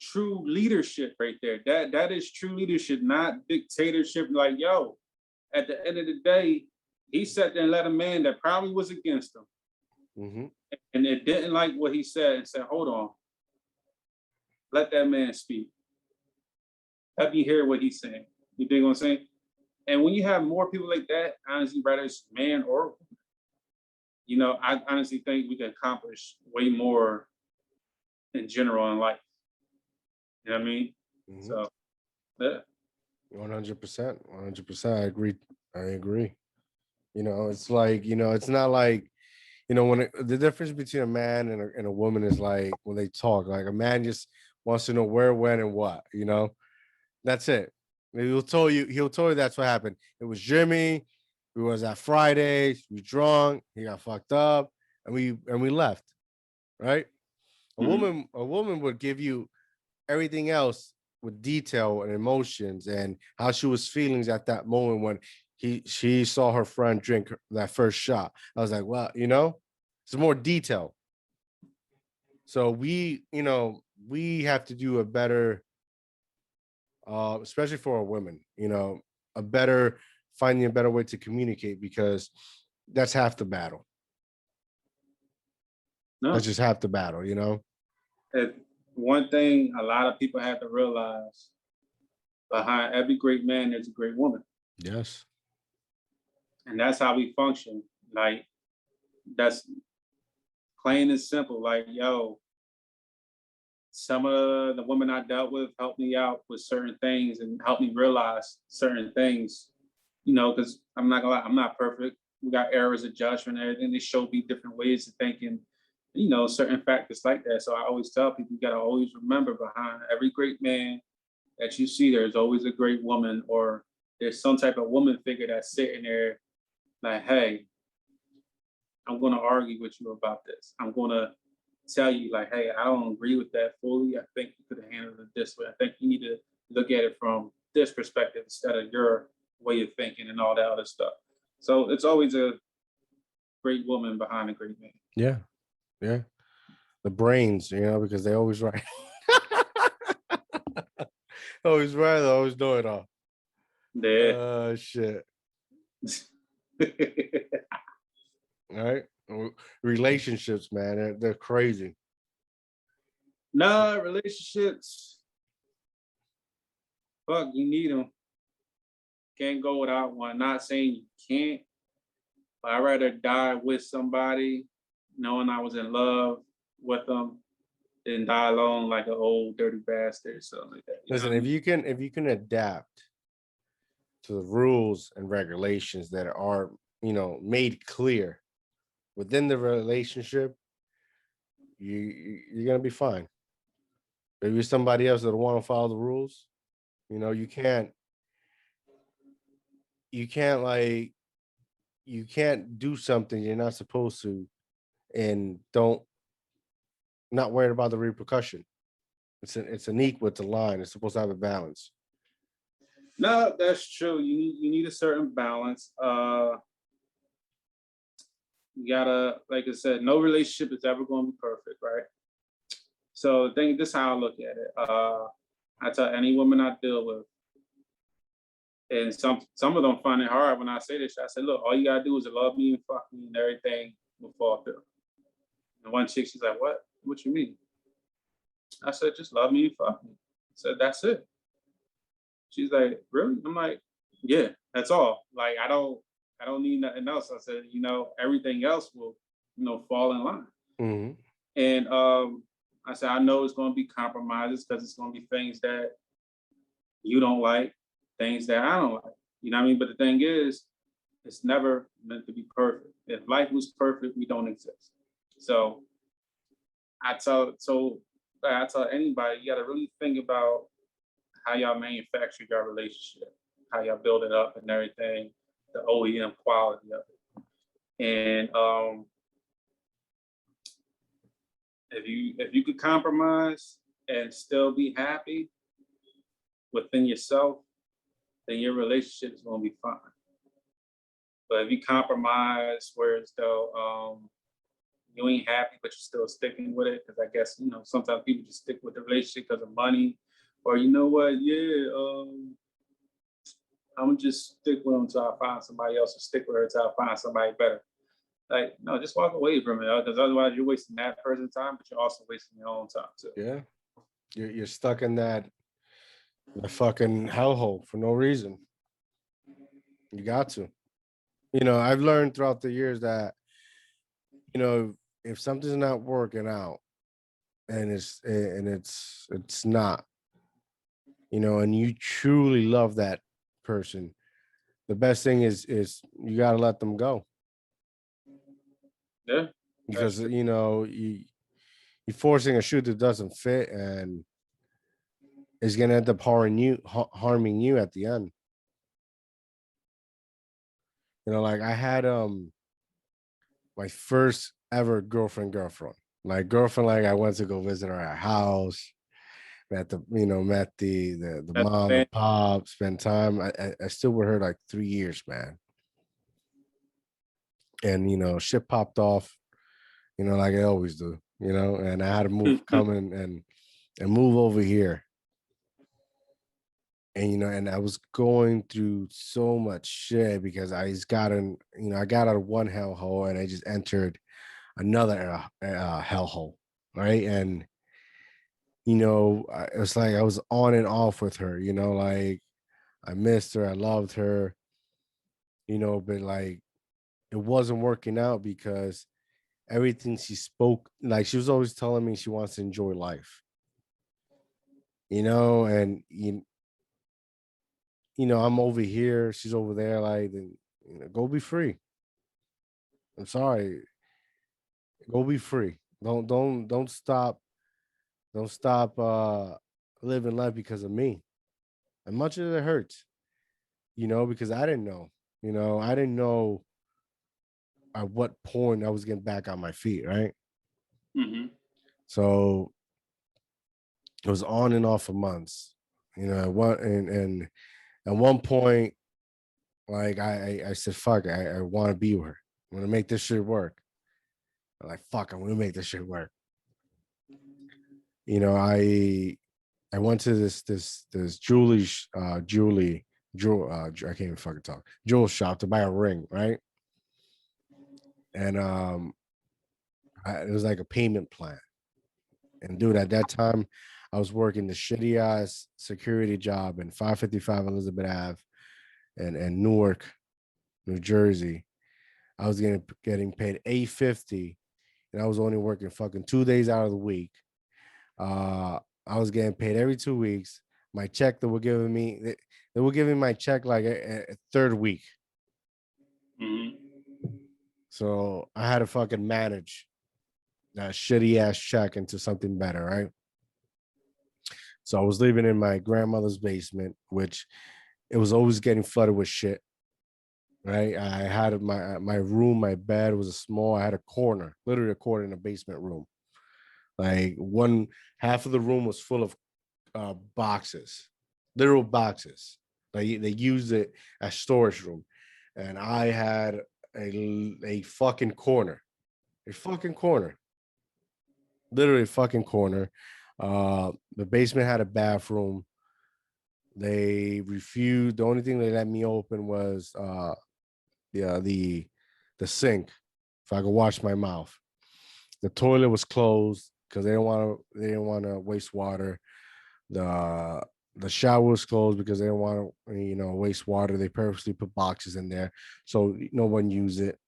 true leadership right there. That is true leadership, not dictatorship. Like, yo, at the end of the day, he sat there and let a man that probably was against him Hmm. and it didn't like what he said and said, hold on, let that man speak. Let me hear what he's saying. You dig what I'm saying? And when you have more people like that, honestly, whether it's man or I honestly think we can accomplish way more in general in life. You know what I mean? Hmm. So yeah. 100%. 100%. I agree. I agree. It's like, it's not like, when the difference between a man and a woman is like when they talk, like a man just wants to know where, when, and what, that's it. He'll tell you that's what happened. It was Jimmy. We was at Fridays. We drunk. He got fucked up, and we left. Right. A Mhm. woman, a woman would give you everything else with detail and emotions and how she was feelings at that moment when she saw her friend drink that first shot. I was like, well, it's more detail. So we have to do a better, especially for our women, a better finding a better way to communicate because that's half the battle. That's No. just half the battle. One thing a lot of people have to realize behind every great man, there's a great woman. Yes. And that's how we function. Like, that's plain and simple. Like, yo, some of the women I dealt with helped me out with certain things and helped me realize certain things, because I'm not gonna lie, I'm not perfect. We got errors of judgment and everything. They show me different ways of thinking, certain factors like that. So I always tell people, you gotta always remember behind every great man that you see, there's always a great woman, or there's some type of woman figure that's sitting there like, hey, I'm gonna argue with you about this. I'm gonna tell you, like, hey, I don't agree with that fully. I think you could have handled it this way. I think you need to look at it from this perspective instead of your way of thinking and all that other stuff. So it's always a great woman behind a great man. Yeah, yeah. The brains, because they always right. Always right, always know it all. Yeah. Shit. Right? Relationships, man, they're crazy. Nah, relationships. Fuck, you need them. Can't go without one. Not saying you can't, but I'd rather die with somebody knowing I was in love with them than die alone like an old dirty bastard or something like that. You know Listen, what I mean? if you can adapt to the rules and regulations that are, made clear within the relationship, you're gonna be fine. Maybe somebody else that want to follow the rules, you can't like you can't do something you're not supposed to and don't not worried about the repercussion. It's an equal, it's a line. It's supposed to have a balance. No, that's true. You need a certain balance. You gotta, like I said, no relationship is ever gonna be perfect, right? So think this is how I look at it. I tell any woman I deal with, and some of them find it hard when I say this. I say, look, all you gotta do is love me and fuck me, and everything will fall through. And one chick, she's like, "What? What you mean?" I said, "Just love me and fuck me." I said, "That's it." She's like, "Really?" I'm like, "Yeah, that's all. Like, I don't need nothing else." I said, everything else will, fall in line. Hmm. And I said, I know it's going to be compromises because it's going to be things that you don't like, things that I don't like. You know what I mean? But the thing is, it's never meant to be perfect. If life was perfect, we don't exist. So I tell anybody, you got to really think about how y'all manufacture your relationship, how y'all build it up and everything, the OEM quality of it. And if you could compromise and still be happy within yourself, then your relationship is gonna be fine. But if you compromise where it's though you ain't happy but you're still sticking with it, because I guess sometimes people just stick with the relationship because of money, or I'm gonna just stick with them until I find somebody else, or stick with her until I find somebody better. Like, no, just walk away from it, because otherwise you're wasting that person's time, but you're also wasting your own time too. Yeah, you're stuck in that the fucking hellhole for no reason. You got to. I've learned throughout the years that if something's not working out and it's not, and you truly love that person, the best thing is you got to let them go, Yeah, that's because true. you're forcing a shoe that doesn't fit, and is going to end up harming you at the end. Like I had my first ever girlfriend, like girlfriend, like I went to go visit her at her house, met the That's mom, the the pop, spent time. I still with her like 3 years, man. And shit popped off, like I always do, and I had to move, thing. come in and move over here. And and I was going through so much shit because I just got in, I got out of one hellhole and I just entered another hellhole, right? And it was like I was on and off with her, like I missed her, I loved her, but like it wasn't working out because everything she spoke, like she was always telling me she wants to enjoy life, and I'm over here, she's over there, like, then go be free. I'm sorry, go be free. Don't stop living life because of me. As much as it hurts, because I didn't know at what point I was getting back on my feet, right? Hmm. So it was on and off for months, You know, what and at one point, like I said, fuck, I want to be with her. I want to make this shit work. I'm like, fuck, I'm gonna make this shit work. You know, I went to this jewel I can't even fucking talk jewel shop to buy a ring, right? And it was like a payment plan. And dude, at that time, I was working the shitty ass security job in 555 Elizabeth Ave and Newark, New Jersey. I was getting paid 850, and I was only working fucking 2 days out of the week. Uh, I was getting paid every 2 weeks. My check they were giving my check like a third week. Mhm. So I had to fucking manage that shitty ass check into something better, right? So I was living in my grandmother's basement, which it was always getting flooded with shit. Right, I had my room, my bed was a small. I had a corner, literally a corner in a basement room. Like one half of the room was full of boxes, literal boxes. Like they used it as storage room, and I had a fucking corner, a fucking corner, literally a fucking corner. The basement had a bathroom. They refused. The only thing they let me open was the sink, if I could wash my mouth. The toilet was closed because they didn't want to waste water. The the shower was closed because they didn't want to waste water. They purposely put boxes in there so no one used it.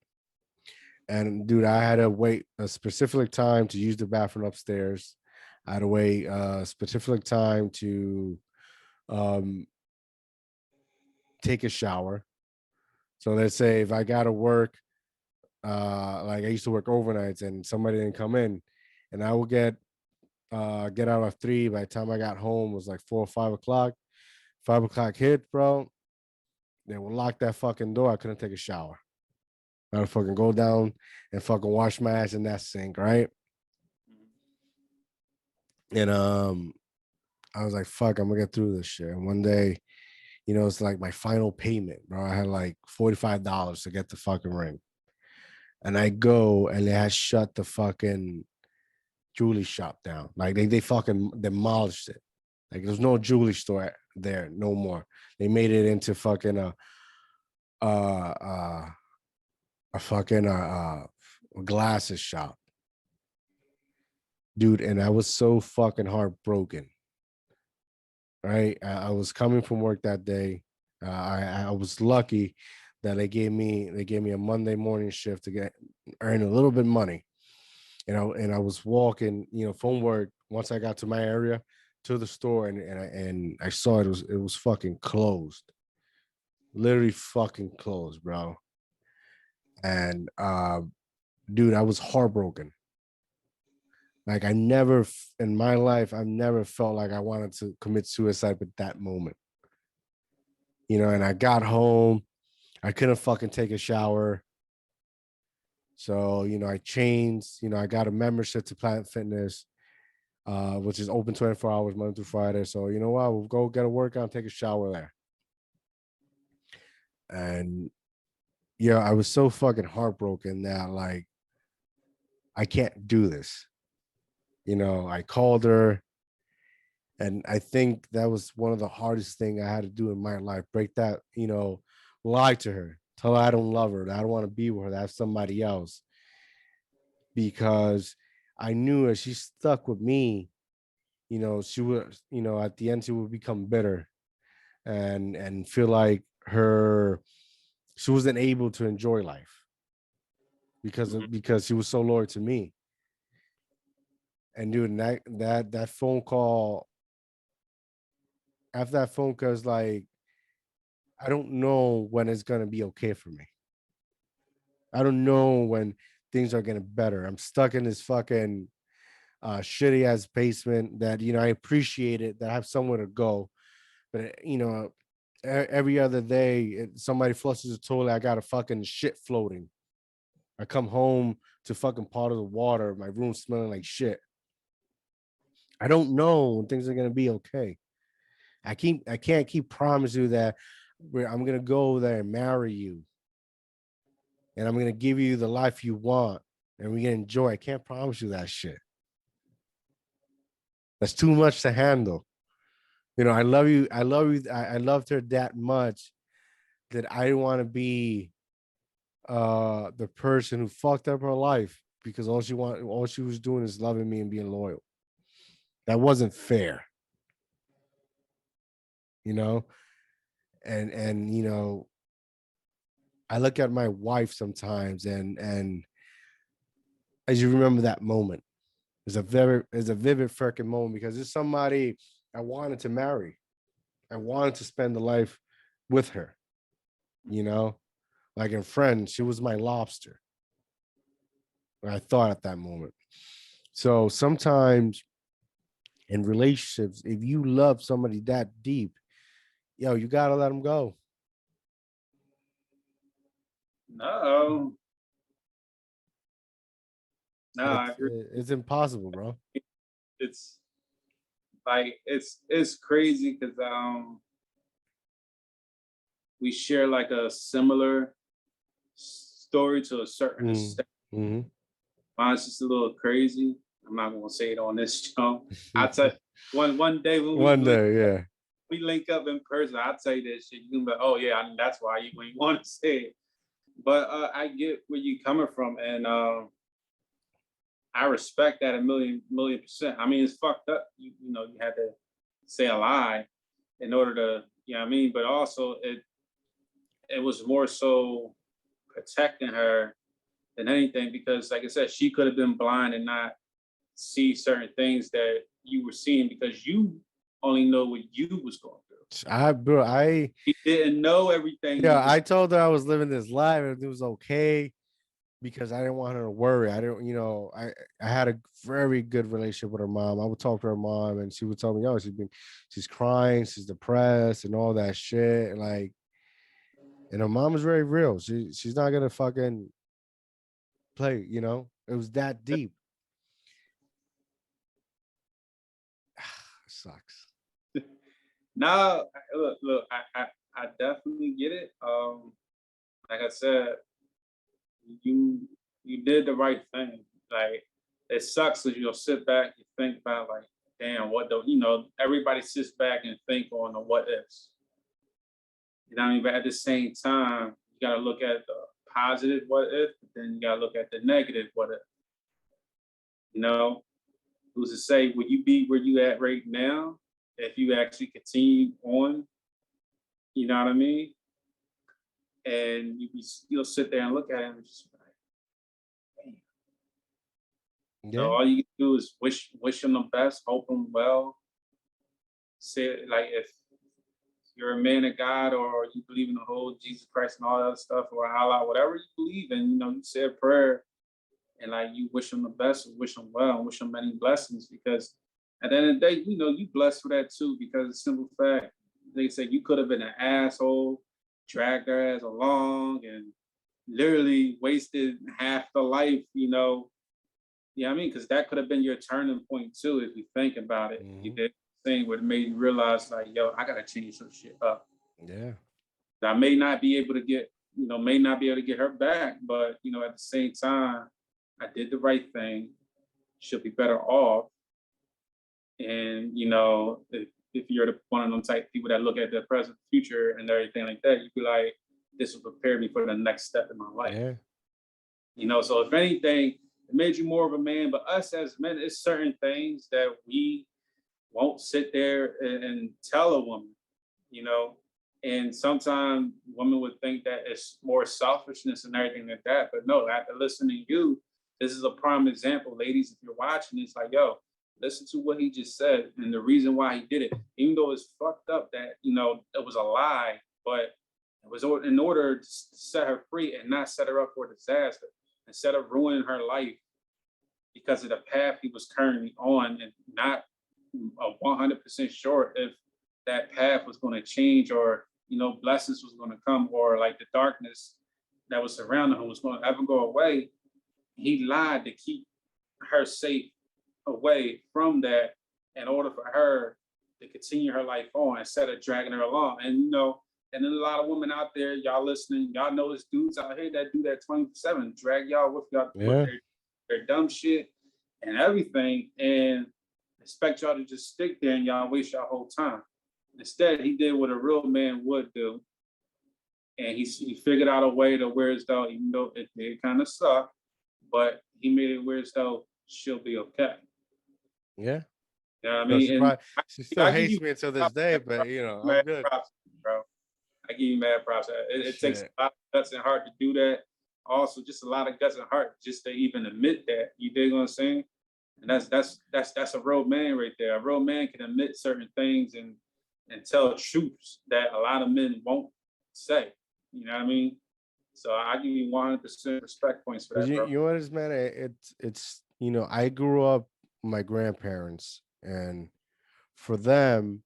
And dude, I had to wait a specific time to use the bathroom upstairs. I had to wait a specific time to um, take a shower. So let's say if I got to work, like I used to work overnights and somebody didn't come in, and I would get out of 3. By the time I got home, it was like 4 or 5 o'clock. 5 o'clock hit, bro. They would lock that fucking door. I couldn't take a shower. I would fucking go down and fucking wash my ass in that sink, right? And I was like, fuck, I'm gonna get through this shit. And one day, it's like my final payment, bro. I had like $45 to get the fucking ring. And I go and they had shut the fucking jewelry shop down. Like they fucking demolished it. Like there's no jewelry store there no more. They made it into fucking uh uh a fucking glasses shop, dude. And I was so fucking heartbroken. Right, I was coming from work that day. I was lucky that they gave me a Monday morning shift to earn a little bit of money. And I was walking, from work once I got to my area to the store, and I saw it was fucking closed, literally fucking closed, bro. And dude, I was heartbroken. Like in my life, I've never felt like I wanted to commit suicide at that moment. And I got home, I couldn't fucking take a shower. So, I changed, I got a membership to Planet Fitness, which is open 24 hours, Monday through Friday. So, you know what? We'll go get a workout and take a shower there. And yeah, I was so fucking heartbroken that like I can't do this. I called her, and I think that was one of the hardest thing I had to do in my life. Break that, lie to her, tell her I don't love her, that I don't want to be with her, that's somebody else. Because I knew if she stuck with me, she would, at the end she would become bitter and feel like she wasn't able to enjoy life Mhm. because she was so loyal to me. And dude, that phone call, after that phone call, is like, I don't know when it's gonna be okay for me. I don't know when things are getting better. I'm stuck in this fucking shitty ass basement that I appreciate it, that I have somewhere to go. But every other day somebody flushes the toilet, I got a fucking shit floating. I come home to fucking part of the water, my room smelling like shit. I don't know when things are gonna be okay. I can't keep promising you that I'm gonna go over there and marry you, and I'm gonna give you the life you want, and we're gonna enjoy. I can't promise you that shit. That's too much to handle. You know, I love you. I love you. I loved her that much that I didn't want to be the person who fucked up her life because all she was doing is loving me and being loyal. That wasn't fair, you know. And you know, I look at my wife sometimes, and as you remember that moment, it's a vivid freaking moment because it's somebody I wanted to marry. I wanted to spend the life with her, you know, like in Friends, she was my lobster. I thought at that moment. So sometimes in relationships, if you love somebody that deep, yo, you gotta let them go. No, no, I agree. It's impossible, bro. It's like it's crazy because we share like a similar story to a certain extent. Mm-hmm. Mine's just a little crazy. I'm not gonna say it on this show. I'll tell you one day when One day, yeah. we link up in person, I'll tell you that shit. You can be like, oh yeah, that's why you when you want to say it. But I get where you coming from, and I respect that a million percent. I mean, it's fucked up. You know, you had to say a lie in order to, you know what I mean? But also it was more so protecting her than anything because like I said, she could have been blind and not see certain things that you were seeing because you only know what you was going through. Bro, He didn't know everything you yeah, was. I told her I was living this life and it was okay because I didn't want her to worry. I didn't, you know, I had a very good relationship with her mom. I would talk to her mom and she would tell me, oh, she's crying, she's depressed and all that shit. And like, and her mom is very real. She's not gonna fucking play, you know. It was that deep. Sucks. No, look, I definitely get it. Like I said, you you did the right thing. Like it sucks because you'll sit back and think about like, damn, what the you know, everybody sits back and think on the what ifs. You know what I mean? But at the same time, you gotta look at the positive what if, but then you gotta look at the negative what if. You know, who's to say will you be where you at right now if you actually continue on, you know what I mean? And you'll sit there and look at it and just be like, damn. So Yeah. all you can do is wish them the best, hope them well. Say like if you're a man of God or you believe in the whole Jesus Christ and all that stuff or Allah, whatever you believe in, you know, you say a prayer and like you wish them the best and wish them well and wish them many blessings because at the end of the day, you know, you blessed for that too because the simple fact they say you could have been an asshole, dragged their ass along and literally wasted half the life, you know. Yeah, I mean, because that could have been your turning point too, if you think about it. You Mm-hmm. did thing would have made you realize, like, yo, I gotta change some shit up. Yeah. I may not be able to get, you know, may not be able to get her back, but you know, at the same time, I did the right thing. She'll be better off. And you know, if you're one of them type people that look at the present, future, and everything like that, you'd be like, this will prepare me for the next step in my life. Yeah. You know, so if anything, it made you more of a man. But us as men, it's certain things that we won't sit there and tell a woman, you know. And sometimes women would think that it's more selfishness and everything like that. But no, after listening to you, this is a prime example, ladies. If you're watching, it's like, yo, listen to what he just said and the reason why he did it. Even though it's fucked up that, you know, it was a lie, but it was in order to set her free and not set her up for disaster. Instead of ruining her life because of the path he was currently on and not 100% sure if that path was going to change or you know blessings was going to come or like the darkness that was surrounding him was going to ever go away. He lied to keep her safe away from that in order for her to continue her life on instead of dragging her along. And and then a lot of women out there, y'all listening, y'all know there's dudes out here that do that 24/7, drag y'all with y'all with Yeah. their dumb shit and everything, and expect y'all to just stick there and y'all waste your whole time. Instead, he did what a real man would do, and he figured out a way to where as though, even though it did kind of suck, but he made it where as though she'll be okay. Yeah. You know what I No, mean? And she still I give you hates me until this day, but I'm mad good. props, bro. I give you mad props. It takes Shit. a lot of guts and heart to do that. Also, just a lot of guts and heart just to even admit that. You dig what I'm saying? And that's a real man right there. A real man can admit certain things and tell truths that a lot of men won't say. You know what I mean? So I give you 100% respect points for But that, bro. you know what it is, man? It's I grew up with my grandparents, and for them,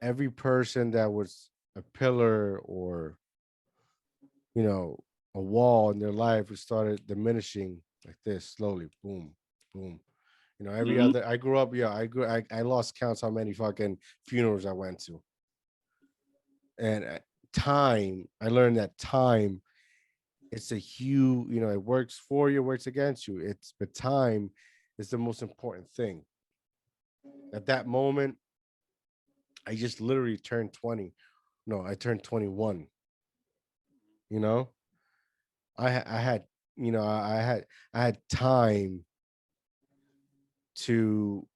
every person that was a pillar or a wall in their life, it started diminishing like this slowly, boom, boom. Every Hmm. other I grew up, yeah, I lost counts how many fucking funerals I went to. And time, I learned that time, it's a huge, it works for you, works against you. But time is the most important thing. At that moment, I just literally turned 20. No, I turned 21. You know, I had, I had time to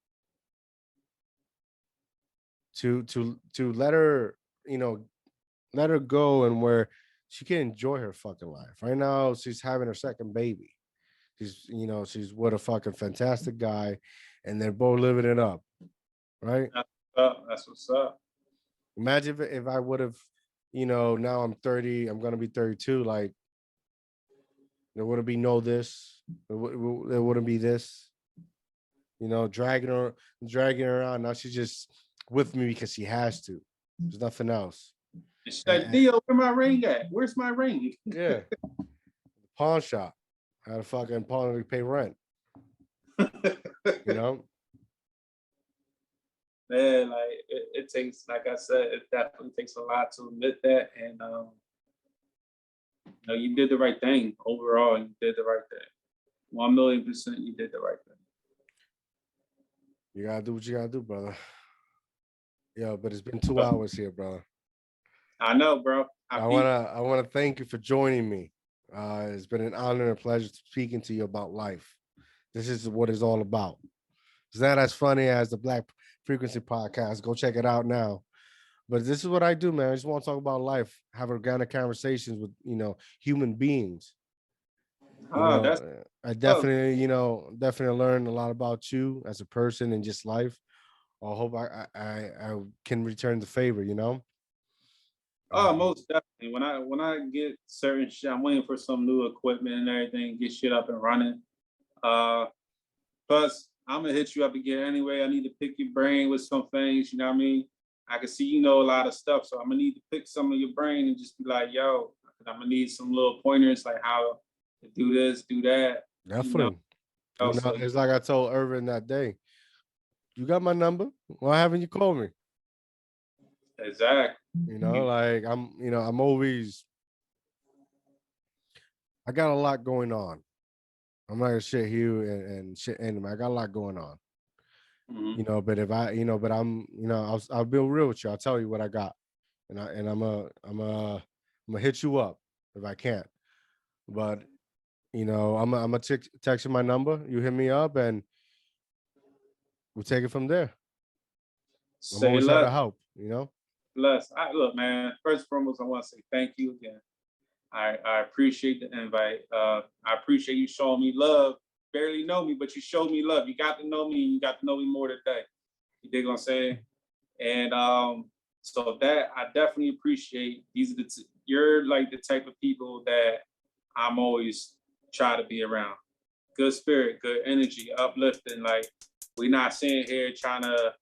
let her, you know, let her go, and where she can enjoy her fucking life. Right now, she's having her second baby. She's with a fucking fantastic guy, and they're both living it up, right? That's what's up. That's what's up. Imagine if I would have, now I'm 30, I'm gonna be 32. Like, there wouldn't be no this, there wouldn't be this, dragging her around. Now she's just with me because she has to. There's nothing else. And she's like, And, D.I.O, where my ring at? Where's my ring? yeah, pawn shop. I had a fucking pawn to pay rent. You know, Man, like it takes, like I said, it definitely takes a lot to admit that. And you did the right thing overall. You did the right thing. 1,000,000% you did the right thing. you gotta do what you gotta do, brother. Yeah, but it's been 2 hours here, brother. I know, bro. I wanna thank you for joining me. It's been an honor and a pleasure speaking to you about life. This is what it's all about. It's not as funny as the Black Frequency podcast. Go check it out now. But this is what I do, man. I just want to talk about life, have organic conversations with, human beings. That's I love. definitely, definitely learned a lot about you as a person and just life. I hope I can return the favor. Oh, Um, most definitely. When I get certain shit, I'm waiting for some new equipment and everything, get shit up and running. Uh, Plus, I'm gonna hit you up again anyway. I need to pick your brain with some things. You know what I mean? I can see you know a lot of stuff, so I'm gonna need to pick some of your brain and just be like, yo, I'm gonna need some little pointers like how to do this, do that. You know, Definitely. also It's like I told Irvin that day. You got my number. Why haven't you called me? exactly. Like I'm always. I got a lot going on. I'm not gonna shit you and shit anyway. I got a lot going on. Mhm. But if I, but I'll be real with you. I'll tell you what I got, and I'm gonna hit you up if I can't. But I'm gonna text you my number. You hit me up, and we'll take it from there. I'm Say always here to less, help. less. Look, man. First and foremost, I want to say thank you again. I appreciate the invite. I appreciate you showing me love. Barely know me, but you showed me love. You got to know me, and you got to know me more today. You dig what I'm saying? And so that I definitely appreciate. These are you're like the type of people that I'm always try to be around. Good spirit, good energy, uplifting. Like we're not sitting here trying to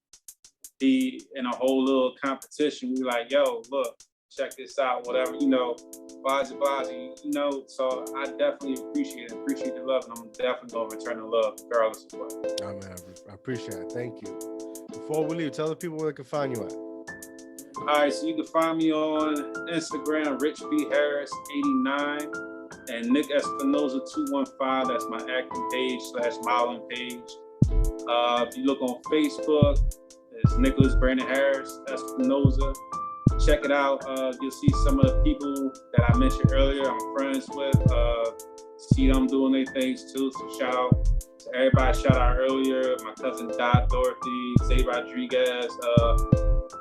be in a whole little competition. We like, yo, look, check this out, whatever, blase blase, So I definitely appreciate the love, and I'm definitely gonna return the love regardless of what. I appreciate it. Thank you. Before we leave, tell the people where they can find you at. All right, so you can find me on Instagram, Rich B Harris 89, and Nick Espinosa 215. That's my acting page / modeling page. If you look on Facebook, it's Nicholas Brandon Harris Espinosa. Check it out. You'll see some of the people that I mentioned earlier. I'm friends with. See them doing their things too. So shout out to everybody. Shout out earlier. My cousin Dot Dorothy, Zay Rodriguez,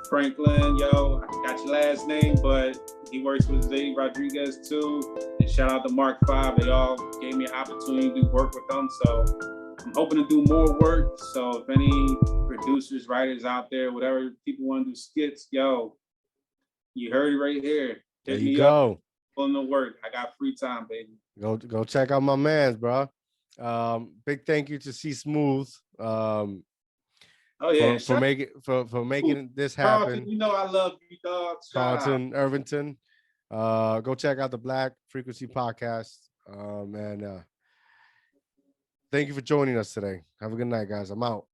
Franklin. Yo, I got your last name, but he works with Zay Rodriguez too. And shout out to Mark 5. They all gave me an opportunity to work with them. So I'm hoping to do more work. So if any producers, writers out there, whatever people want to do skits, yo, you heard it right here. There Hit you me go. up on the work. I got free time, baby. Go check out my man's, bro. Big thank you to C Smooth. Oh yeah, for making this happen. Carlton, you know I love you, dog. Carlton Irvington. Go check out the Black Frequency podcast. And thank you for joining us today. Have a good night, guys. I'm out.